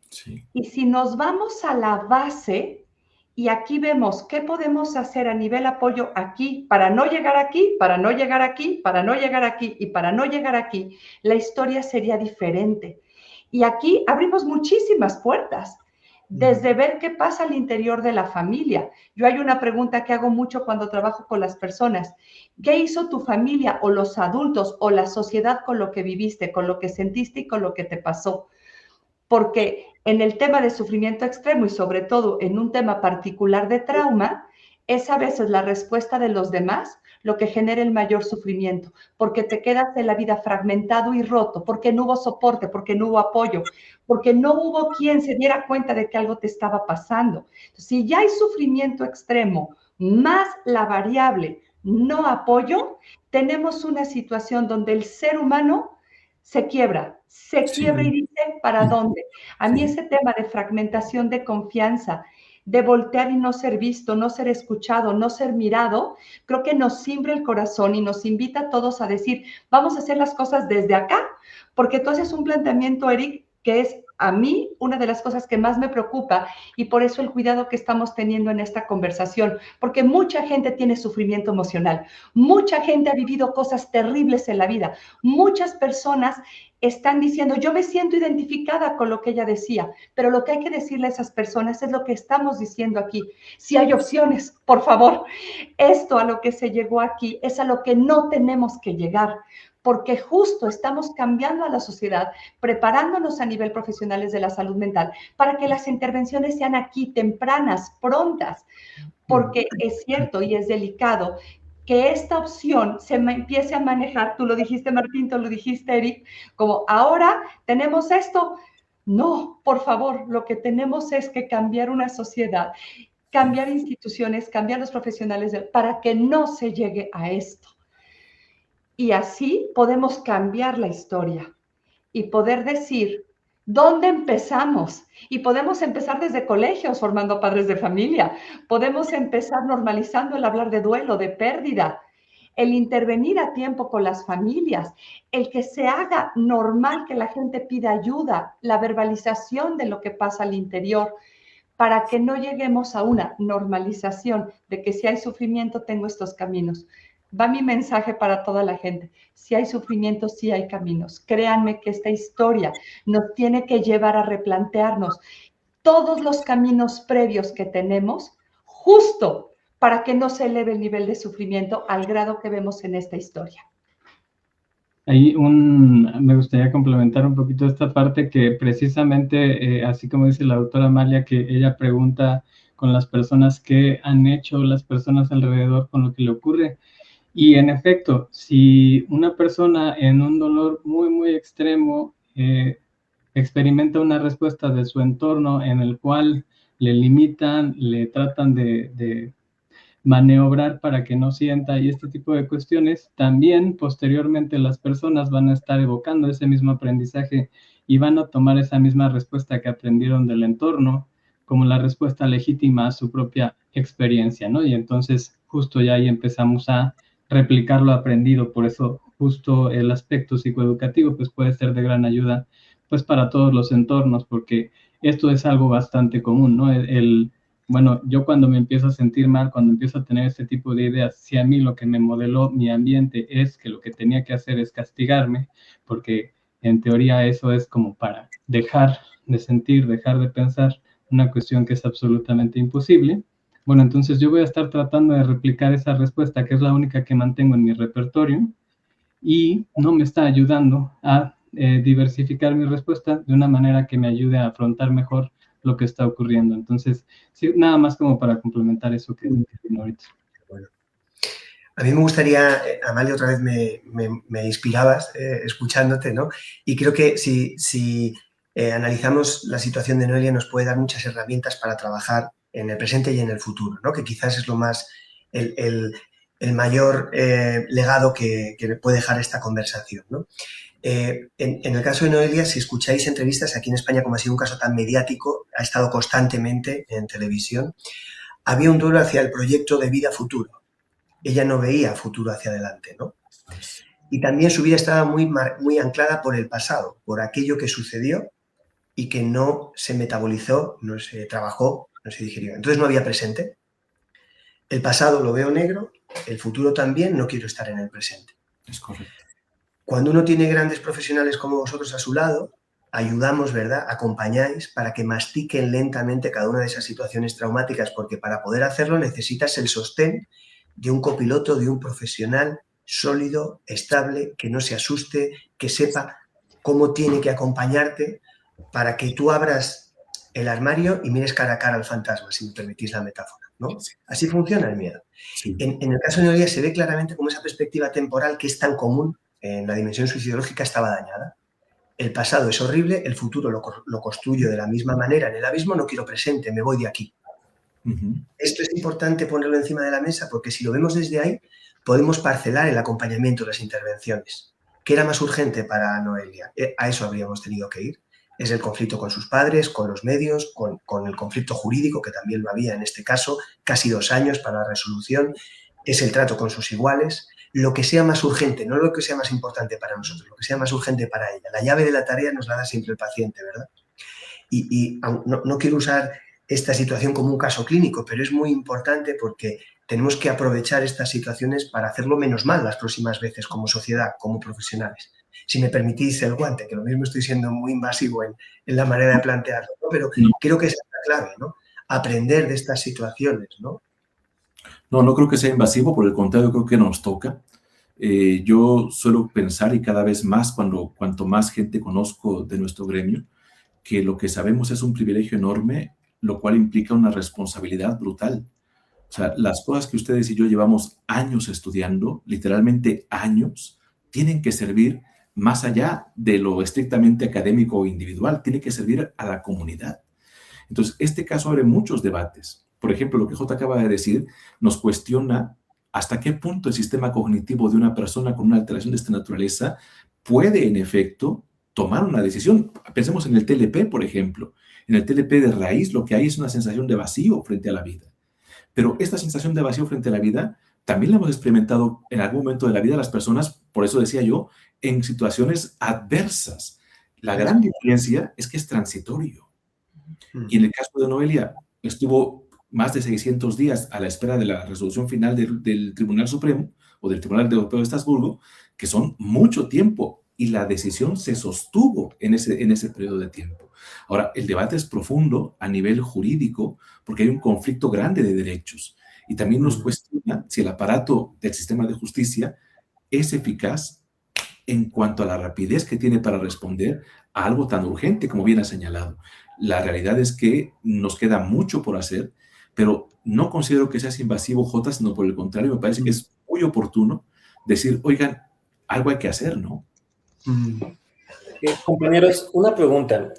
Sí. Y si nos vamos a la base, y aquí vemos qué podemos hacer a nivel apoyo aquí para no llegar aquí, para no llegar aquí, para no llegar aquí y para no llegar aquí, la historia sería diferente. Y aquí abrimos muchísimas puertas, desde ver qué pasa al interior de la familia. Yo hay una pregunta que hago mucho cuando trabajo con las personas. ¿Qué hizo tu familia o los adultos o la sociedad con lo que viviste, con lo que sentiste y con lo que te pasó? Porque en el tema de sufrimiento extremo y sobre todo en un tema particular de trauma, es a veces la respuesta de los demás lo que genera el mayor sufrimiento, porque te quedas en la vida fragmentado y roto, porque no hubo soporte, porque no hubo apoyo, porque no hubo quien se diera cuenta de que algo te estaba pasando. Si ya hay sufrimiento extremo más la variable no apoyo, tenemos una situación donde el ser humano se quiebra y dice, ¿para dónde? A mí ese tema de fragmentación de confianza, de voltear y no ser visto, no ser escuchado, no ser mirado, creo que nos cimbra el corazón y nos invita a todos a decir, vamos a hacer las cosas desde acá, porque tú haces un planteamiento, Eric, que es a mí una de las cosas que más me preocupa y por eso el cuidado que estamos teniendo en esta conversación, porque mucha gente tiene sufrimiento emocional, mucha gente ha vivido cosas terribles en la vida, muchas personas están diciendo, yo me siento identificada con lo que ella decía, pero lo que hay que decirle a esas personas es lo que estamos diciendo aquí. Si hay opciones, por favor, esto a lo que se llegó aquí es a lo que no tenemos que llegar, porque justo estamos cambiando a la sociedad, preparándonos a nivel profesionales de la salud mental para que las intervenciones sean aquí, tempranas, prontas, porque es cierto y es delicado que esta opción se empiece a manejar, tú lo dijiste Martín, tú lo dijiste Eric, como ahora tenemos esto. No, por favor, lo que tenemos es que cambiar una sociedad, cambiar instituciones, cambiar los profesionales para que no se llegue a esto. Y así podemos cambiar la historia y poder decir, ¿dónde empezamos? Y podemos empezar desde colegios formando padres de familia. Podemos empezar normalizando el hablar de duelo, de pérdida, el intervenir a tiempo con las familias, el que se haga normal que la gente pida ayuda, la verbalización de lo que pasa al interior, para que no lleguemos a una normalización de que si hay sufrimiento tengo estos caminos. Va mi mensaje para toda la gente. Si hay sufrimiento, sí hay caminos. Créanme que esta historia nos tiene que llevar a replantearnos todos los caminos previos que tenemos, justo para que no se eleve el nivel de sufrimiento al grado que vemos en esta historia. Ahí me gustaría complementar un poquito esta parte que precisamente, así como dice la doctora Amalia, que ella pregunta con las personas que han hecho las personas alrededor con lo que le ocurre. Y en efecto, si una persona en un dolor muy, muy extremo experimenta una respuesta de su entorno en el cual le limitan, le tratan de maniobrar para que no sienta y este tipo de cuestiones, también posteriormente las personas van a estar evocando ese mismo aprendizaje y van a tomar esa misma respuesta que aprendieron del entorno como la respuesta legítima a su propia experiencia, ¿no? Y entonces justo ya ahí empezamos a replicar lo aprendido, por eso justo el aspecto psicoeducativo pues puede ser de gran ayuda pues para todos los entornos, porque esto es algo bastante común, ¿no? Bueno, yo cuando me empiezo a sentir mal, cuando empiezo a tener este tipo de ideas, si a mí lo que me modeló mi ambiente es que lo que tenía que hacer es castigarme, porque en teoría eso es como para dejar de sentir, dejar de pensar, una cuestión que es absolutamente imposible. Bueno, entonces yo voy a estar tratando de replicar esa respuesta, que es la única que mantengo en mi repertorio, y no me está ayudando a diversificar mi respuesta de una manera que me ayude a afrontar mejor lo que está ocurriendo. Entonces, sí, nada más como para complementar eso que vino ahorita. Bueno. A mí me gustaría, Amalia, otra vez me inspirabas escuchándote, ¿no? Y creo que si analizamos la situación de Noelia nos puede dar muchas herramientas para trabajar en el presente y en el futuro, ¿no? Que quizás es lo más, el mayor legado que puede dejar esta conversación, ¿no? En el caso de Noelia, si escucháis entrevistas, aquí en España, como ha sido un caso tan mediático, ha estado constantemente en televisión, había un duelo hacia el proyecto de vida futuro. Ella no veía futuro hacia adelante, ¿no? Y también su vida estaba muy anclada por el pasado, por aquello que sucedió y que no se metabolizó, no se trabajó, no se digirió. Entonces no había presente. El pasado lo veo negro, el futuro también, no quiero estar en el presente. Es correcto. Cuando uno tiene grandes profesionales como vosotros a su lado, ayudamos, ¿verdad? Acompañáis para que mastiquen lentamente cada una de esas situaciones traumáticas, porque para poder hacerlo necesitas el sostén de un copiloto, de un profesional sólido, estable, que no se asuste, que sepa cómo tiene que acompañarte para que tú abras el armario y mires cara a cara al fantasma, si me permitís la metáfora, ¿no? Así funciona el miedo. Sí. En el caso de Noelia se ve claramente cómo esa perspectiva temporal que es tan común en la dimensión suicidológica estaba dañada. El pasado es horrible, el futuro lo construyo de la misma manera. En el abismo no quiero presente, me voy de aquí. Esto es importante ponerlo encima de la mesa porque si lo vemos desde ahí, podemos parcelar el acompañamiento de las intervenciones. ¿Qué era más urgente para Noelia? A eso habríamos tenido que ir. Es el conflicto con sus padres, con los medios, con el conflicto jurídico, que también lo había en este caso, casi 2 años para la resolución. Es el trato con sus iguales. Lo que sea más urgente, no lo que sea más importante para nosotros, lo que sea más urgente para ella. La llave de la tarea nos la da siempre el paciente, ¿verdad? Y no quiero usar esta situación como un caso clínico, pero es muy importante porque tenemos que aprovechar estas situaciones para hacerlo menos mal las próximas veces como sociedad, como profesionales. Si me permitís el guante, que lo mismo estoy siendo muy invasivo en la manera de plantearlo, ¿no? Pero creo que esa es la clave, ¿no? Aprender de estas situaciones, ¿no? No creo que sea invasivo, por el contrario, creo que nos toca. Yo suelo pensar, y cada vez más cuanto más gente conozco de nuestro gremio, que lo que sabemos es un privilegio enorme, lo cual implica una responsabilidad brutal. O sea, las cosas que ustedes y yo llevamos años estudiando, literalmente años, tienen que servir más allá de lo estrictamente académico o individual, tiene que servir a la comunidad. Entonces, este caso abre muchos debates. Por ejemplo, lo que J acaba de decir nos cuestiona hasta qué punto el sistema cognitivo de una persona con una alteración de esta naturaleza puede, en efecto, tomar una decisión. Pensemos en el TLP, por ejemplo. En el TLP de raíz lo que hay es una sensación de vacío frente a la vida. Pero esta sensación de vacío frente a la vida también la hemos experimentado en algún momento de la vida las personas, por eso decía yo, en situaciones adversas. La gran diferencia es que es transitorio. Y en el caso de Noelia, estuvo más de 600 días a la espera de la resolución final del Tribunal Supremo o del Tribunal Europeo de Estrasburgo, que son mucho tiempo, y la decisión se sostuvo en ese periodo de tiempo. Ahora, el debate es profundo a nivel jurídico porque hay un conflicto grande de derechos y también nos cuestiona si el aparato del sistema de justicia es eficaz en cuanto a la rapidez que tiene para responder a algo tan urgente como bien ha señalado. La realidad es que nos queda mucho por hacer, pero no considero que sea invasivo, J, sino por el contrario, me parece que es muy oportuno decir, oigan, algo hay que hacer, ¿no? Compañeros, una pregunta.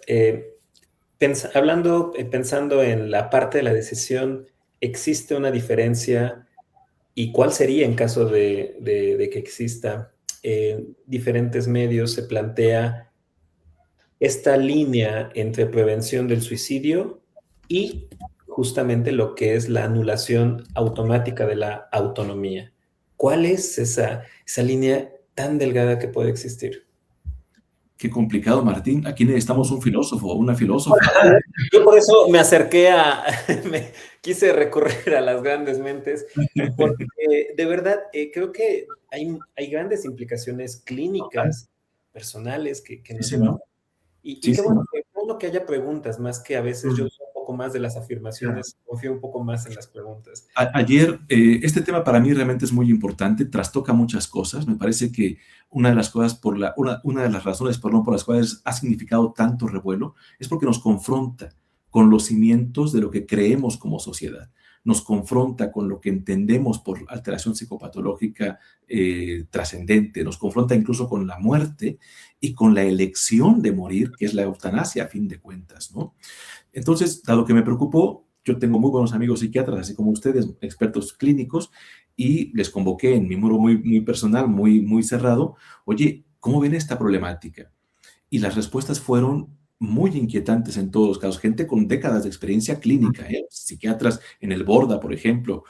Pensando en la parte de la decisión, ¿existe una diferencia? ¿Y cuál sería en caso de que exista? Diferentes medios se plantea esta línea entre prevención del suicidio y justamente lo que es la anulación automática de la autonomía. ¿Cuál es esa línea tan delgada que puede existir? Qué complicado, Martín. Aquí necesitamos un filósofo o una filósofa. Yo por eso me acerqué me quise recurrir a las grandes mentes, porque de verdad creo que hay grandes implicaciones clínicas, personales que nos llevan. Y qué bueno que haya preguntas, más que a veces yo soy un poco más de las afirmaciones, confío un poco más en las preguntas. Ayer, este tema para mí realmente es muy importante, trastoca muchas cosas. Me parece que una de las cosas, una de las razones, por las cuales ha significado tanto revuelo, es porque nos confronta con los cimientos de lo que creemos como sociedad. Nos confronta con lo que entendemos por alteración psicopatológica trascendente, nos confronta incluso con la muerte y con la elección de morir, que es la eutanasia a fin de cuentas, ¿no? Entonces, dado que me preocupó, yo tengo muy buenos amigos psiquiatras, así como ustedes, expertos clínicos, y les convoqué en mi muro muy personal, muy cerrado, oye, ¿cómo viene esta problemática? Y las respuestas fueron muy inquietantes en todos los casos. Gente con décadas de experiencia clínica, psiquiatras en el Borda, por ejemplo,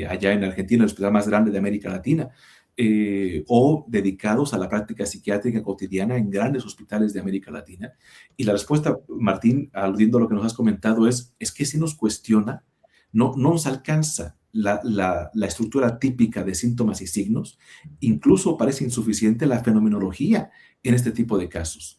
allá en Argentina, el hospital más grande de América Latina, o dedicados a la práctica psiquiátrica cotidiana en grandes hospitales de América Latina. Y la respuesta, Martín, aludiendo a lo que nos has comentado, es que si nos cuestiona, no nos alcanza la estructura típica de síntomas y signos, incluso parece insuficiente la fenomenología en este tipo de casos.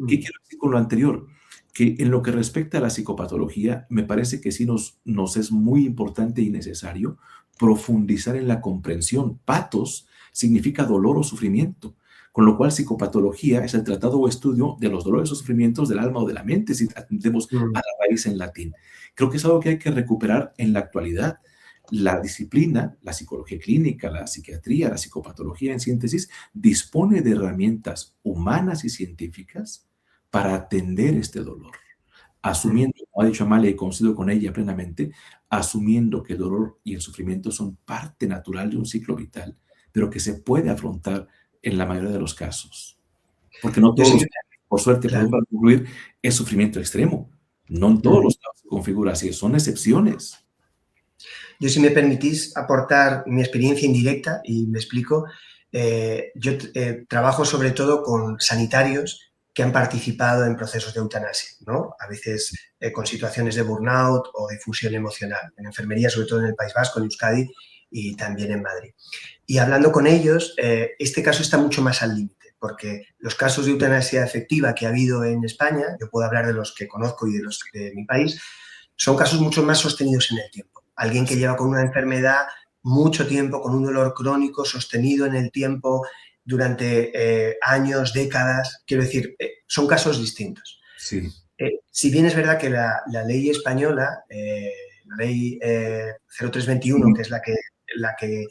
¿Qué quiero decir con lo anterior? Que en lo que respecta a la psicopatología, me parece que sí nos es muy importante y necesario profundizar en la comprensión. Patos significa dolor o sufrimiento, con lo cual psicopatología es el tratado o estudio de los dolores o sufrimientos del alma o de la mente, si atendemos a la raíz en latín. Creo que es algo que hay que recuperar en la actualidad. La disciplina, la psicología clínica, la psiquiatría, la psicopatología en síntesis, dispone de herramientas humanas y científicas para atender este dolor, asumiendo, como ha dicho Amalia y coincido con ella plenamente, asumiendo que el dolor y el sufrimiento son parte natural de un ciclo vital, pero que se puede afrontar en la mayoría de los casos. Porque no todos, por suerte, podemos concluir, es sufrimiento extremo. No en todos los casos se configura así, son excepciones. Yo, si me permitís aportar mi experiencia indirecta, y me explico, yo trabajo sobre todo con sanitarios que han participado en procesos de eutanasia, ¿no? A veces con situaciones de burnout o de fusión emocional, en enfermería, sobre todo en el País Vasco, en Euskadi y también en Madrid. Y hablando con ellos, este caso está mucho más al límite, porque los casos de eutanasia efectiva que ha habido en España, yo puedo hablar de los que conozco y de los de mi país, son casos mucho más sostenidos en el tiempo. Alguien que lleva con una enfermedad mucho tiempo, con un dolor crónico sostenido en el tiempo durante años, décadas. Quiero decir, son casos distintos. Sí. Si bien es verdad que la ley española, la ley 0321, que es la que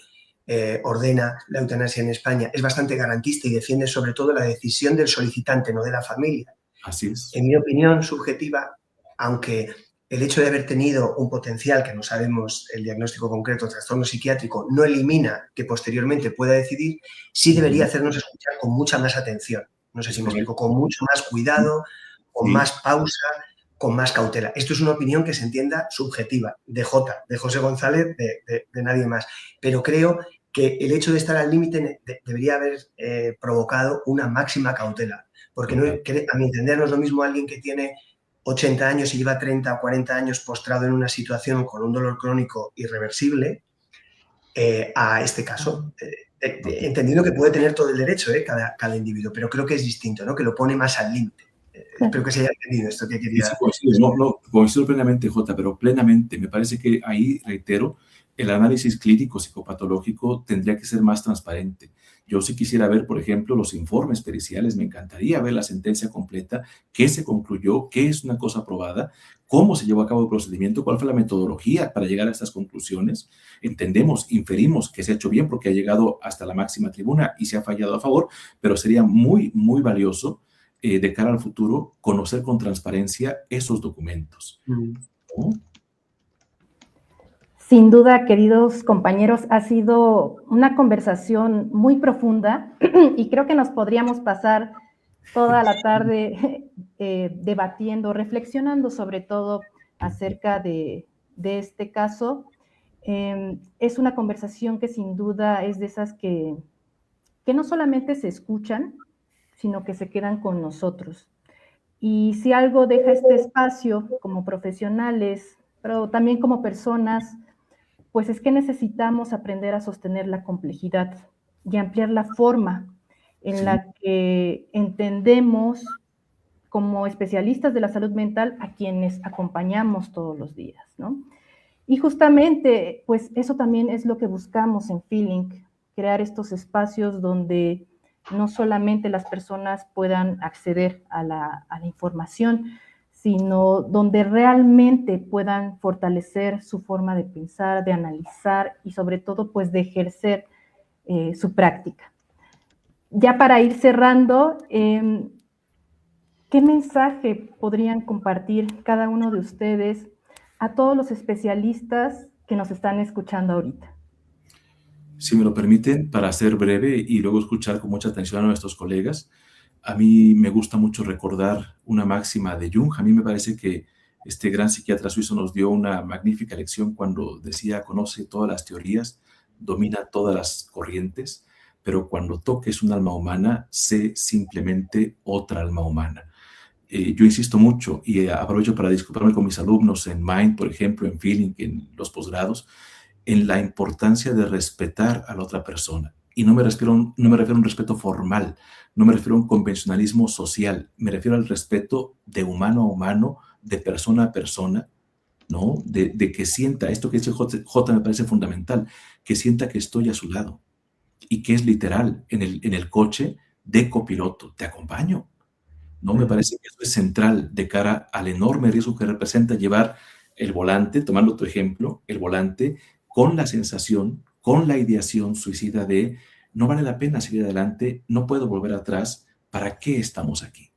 ordena la eutanasia en España, es bastante garantista y defiende sobre todo la decisión del solicitante, no de la familia. Así es. En mi opinión subjetiva, aunque el hecho de haber tenido un potencial, que no sabemos el diagnóstico concreto, trastorno psiquiátrico, no elimina que posteriormente pueda decidir, sí debería hacernos escuchar con mucha más atención. No sé si me explico, con mucho más cuidado, con más pausa, con más cautela. Esto es una opinión que se entienda subjetiva, de José González, de nadie más. Pero creo que el hecho de estar al límite debería haber provocado una máxima cautela. Porque no, a mi entender no es lo mismo alguien que tiene 80 años y lleva 30 o 40 años postrado en una situación con un dolor crónico irreversible, a este caso, entendiendo que puede tener todo el derecho cada individuo, pero creo que es distinto, ¿no? Que lo pone más al límite. Espero que se haya entendido esto que quería. Coincido plenamente, Jota, pero plenamente. Me parece que ahí, reitero, el análisis clínico psicopatológico tendría que ser más transparente. Yo sí quisiera ver, por ejemplo, los informes periciales, me encantaría ver la sentencia completa, qué se concluyó, qué es una cosa probada, cómo se llevó a cabo el procedimiento, cuál fue la metodología para llegar a estas conclusiones. Entendemos, inferimos que se ha hecho bien porque ha llegado hasta la máxima tribuna y se ha fallado a favor, pero sería muy, muy valioso de cara al futuro conocer con transparencia esos documentos. ¿No? Sin duda, queridos compañeros, ha sido una conversación muy profunda y creo que nos podríamos pasar toda la tarde debatiendo, reflexionando sobre todo acerca de este caso. Es una conversación que sin duda es de esas que no solamente se escuchan, sino que se quedan con nosotros. Y si algo deja este espacio como profesionales, pero también como personas, pues es que necesitamos aprender a sostener la complejidad y ampliar la forma en la que entendemos como especialistas de la salud mental a quienes acompañamos todos los días, ¿no? Y justamente, pues eso también es lo que buscamos en Feeling, crear estos espacios donde no solamente las personas puedan acceder a la información, sino donde realmente puedan fortalecer su forma de pensar, de analizar y sobre todo pues de ejercer su práctica. Ya para ir cerrando, ¿qué mensaje podrían compartir cada uno de ustedes a todos los especialistas que nos están escuchando ahorita? Si me lo permiten, para ser breve y luego escuchar con mucha atención a nuestros colegas, a mí me gusta mucho recordar una máxima de Jung. A mí me parece que este gran psiquiatra suizo nos dio una magnífica lección cuando decía: conoce todas las teorías, domina todas las corrientes, pero cuando toques un alma humana, sé simplemente otra alma humana. Yo insisto mucho y aprovecho para disculparme con mis alumnos en Mind, por ejemplo, en Feeling, en los posgrados, en la importancia de respetar a la otra persona. Y no me refiero a un respeto formal, no me refiero a un convencionalismo social, me refiero al respeto de humano a humano, de persona a persona, ¿no? De que sienta, esto que dice J me parece fundamental, que sienta que estoy a su lado y que es literal, en el coche de copiloto, te acompaño, ¿no? Me parece que eso es central de cara al enorme riesgo que representa llevar el volante, tomando tu ejemplo, el volante con la sensación, con la ideación suicida de no vale la pena seguir adelante, no puedo volver atrás, ¿para qué estamos aquí?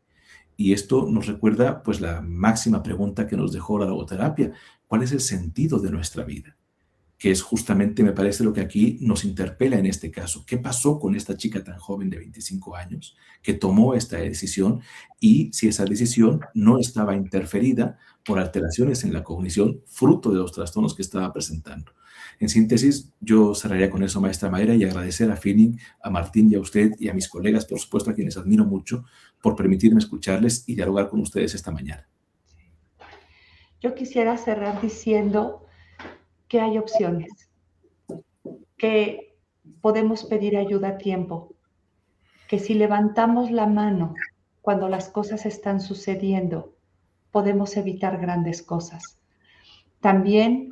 Y esto nos recuerda pues la máxima pregunta que nos dejó la logoterapia: ¿cuál es el sentido de nuestra vida? Que es justamente, me parece, lo que aquí nos interpela en este caso. ¿Qué pasó con esta chica tan joven de 25 años que tomó esta decisión? Y si esa decisión no estaba interferida por alteraciones en la cognición, fruto de los trastornos que estaba presentando. En síntesis, yo cerraría con eso, maestra Mayra, y agradecer a Feeling, a Martín y a usted y a mis colegas, por supuesto, a quienes admiro mucho, por permitirme escucharles y dialogar con ustedes esta mañana. Yo quisiera cerrar diciendo que hay opciones, que podemos pedir ayuda a tiempo, que si levantamos la mano cuando las cosas están sucediendo, podemos evitar grandes cosas. También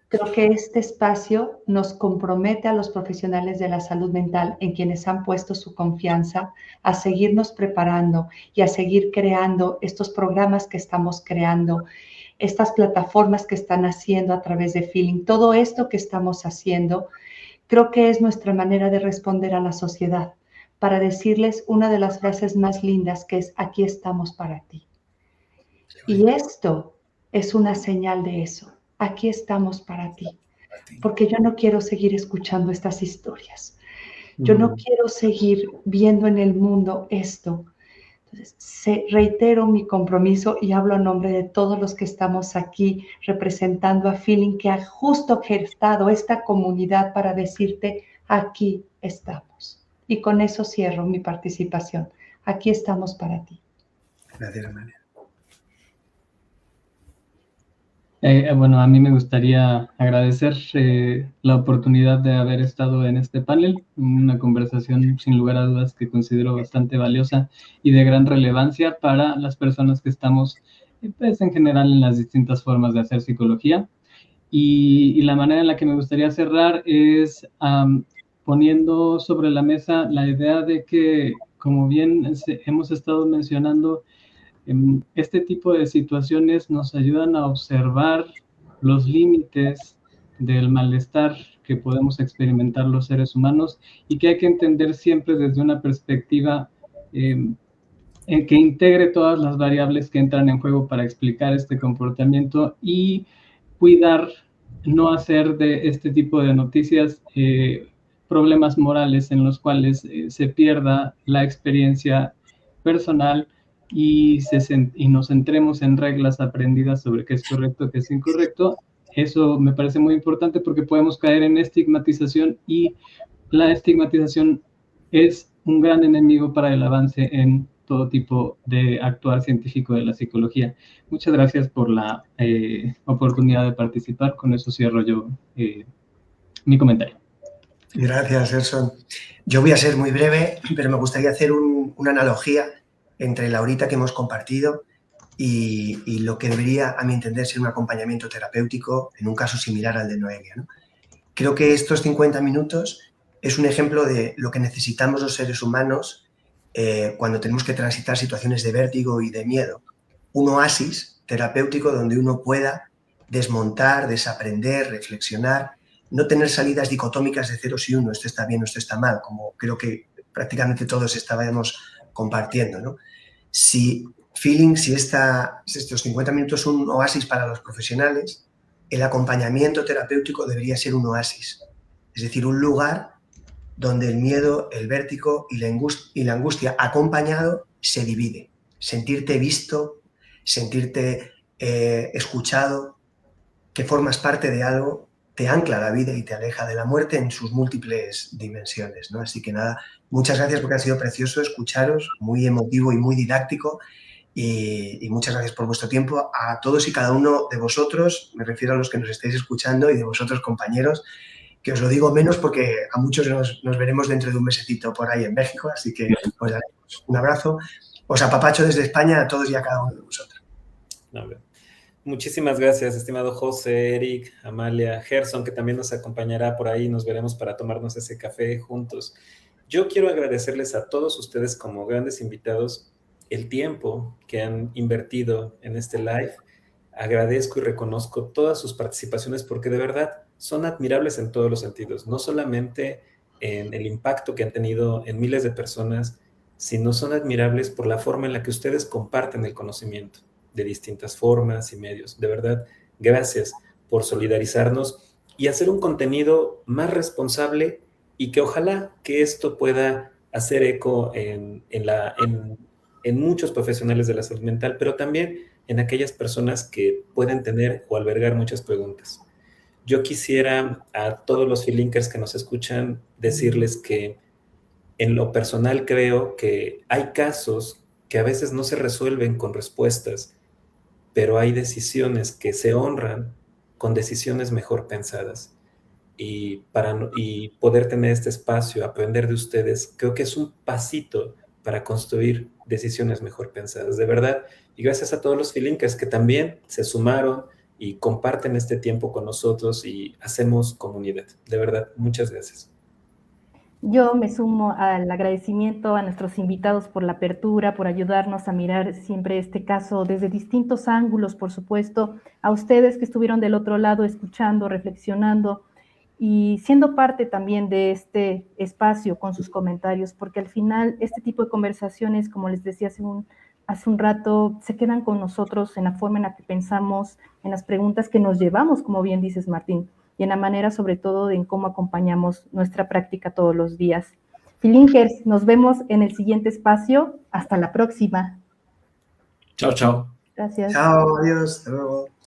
creo que este espacio nos compromete a los profesionales de la salud mental, en quienes han puesto su confianza, a seguirnos preparando y a seguir creando estos programas que estamos creando, estas plataformas que están haciendo a través de Feeling. Todo esto que estamos haciendo, creo que es nuestra manera de responder a la sociedad, para decirles una de las frases más lindas, que es: aquí estamos para ti. Y esto es una señal de eso. Aquí estamos para ti, porque yo no quiero seguir escuchando estas historias. Yo no quiero seguir viendo en el mundo esto. Entonces, reitero mi compromiso y hablo a nombre de todos los que estamos aquí representando a Feeling, que ha justo gestado esta comunidad para decirte: aquí estamos. Y con eso cierro mi participación. Aquí estamos para ti. Gracias, Amalia. Bueno, a mí me gustaría agradecer la oportunidad de haber estado en este panel, una conversación sin lugar a dudas que considero bastante valiosa y de gran relevancia para las personas que estamos, pues, en general, en las distintas formas de hacer psicología. Y la manera en la que me gustaría cerrar es poniendo sobre la mesa la idea de que, como bien hemos estado mencionando, este tipo de situaciones nos ayudan a observar los límites del malestar que podemos experimentar los seres humanos, y que hay que entender siempre desde una perspectiva que integre todas las variables que entran en juego para explicar este comportamiento, y cuidar no hacer de este tipo de noticias problemas morales en los cuales se pierda la experiencia personal y nos centremos en reglas aprendidas sobre qué es correcto, qué es incorrecto. Eso me parece muy importante, porque podemos caer en estigmatización, y la estigmatización es un gran enemigo para el avance en todo tipo de actuar científico de la psicología. Muchas gracias por la oportunidad de participar. Con eso cierro yo mi comentario. Gracias, Gerson. Yo voy a ser muy breve, pero me gustaría hacer una analogía entre la horita que hemos compartido y lo que debería, a mi entender, ser un acompañamiento terapéutico en un caso similar al de Noelia, ¿no? Creo que estos 50 minutos es un ejemplo de lo que necesitamos los seres humanos cuando tenemos que transitar situaciones de vértigo y de miedo. un oasis terapéutico donde uno pueda desmontar, desaprender, reflexionar, no tener salidas dicotómicas de ceros y uno, esto está bien o esto está mal, como creo que prácticamente todos estábamos compartiendo, ¿no? Si estos 50 minutos son un oasis para los profesionales, el acompañamiento terapéutico debería ser un oasis, es decir, un lugar donde el miedo, el vértigo y la angustia acompañado se divide. Sentirte visto, sentirte escuchado, que formas parte de algo, te ancla a la vida y te aleja de la muerte en sus múltiples dimensiones, ¿no? Así que nada, muchas gracias porque ha sido precioso escucharos, muy emotivo y muy didáctico, y muchas gracias por vuestro tiempo. A todos y cada uno de vosotros, me refiero a los que nos estáis escuchando y de vosotros, compañeros, que os lo digo menos porque a muchos nos veremos dentro de un mesecito por ahí en México, así que os daremos un abrazo. Os apapacho desde España a todos y a cada uno de vosotros. Muchísimas gracias, estimado José, Eric, Amalia, Gerson, que también nos acompañará por ahí. Nos veremos para tomarnos ese café juntos. Yo quiero agradecerles a todos ustedes como grandes invitados el tiempo que han invertido en este live. Agradezco y reconozco todas sus participaciones porque de verdad son admirables en todos los sentidos, no solamente en el impacto que han tenido en miles de personas, sino son admirables por la forma en la que ustedes comparten el conocimiento de distintas formas y medios. De verdad, gracias por solidarizarnos y hacer un contenido más responsable y que ojalá que esto pueda hacer eco en muchos profesionales de la salud mental, pero también en aquellas personas que pueden tener o albergar muchas preguntas. Yo quisiera a todos los Feelinkers que nos escuchan decirles que en lo personal creo que hay casos que a veces no se resuelven con respuestas, pero hay decisiones que se honran con decisiones mejor pensadas. Y poder tener este espacio, aprender de ustedes, creo que es un pasito para construir decisiones mejor pensadas, de verdad. Y gracias a todos los Feelinkers que también se sumaron y comparten este tiempo con nosotros y hacemos comunidad. De verdad, muchas gracias. Yo me sumo al agradecimiento a nuestros invitados por la apertura, por ayudarnos a mirar siempre este caso desde distintos ángulos, por supuesto, a ustedes que estuvieron del otro lado escuchando, reflexionando y siendo parte también de este espacio con sus comentarios, porque al final este tipo de conversaciones, como les decía hace un rato, se quedan con nosotros en la forma en la que pensamos, en las preguntas que nos llevamos, como bien dices, Martín, y en la manera sobre todo de en cómo acompañamos nuestra práctica todos los días. Feelinkers, nos vemos en el siguiente espacio. Hasta la próxima. Chao, chao. Gracias. Chao, adiós, hasta luego.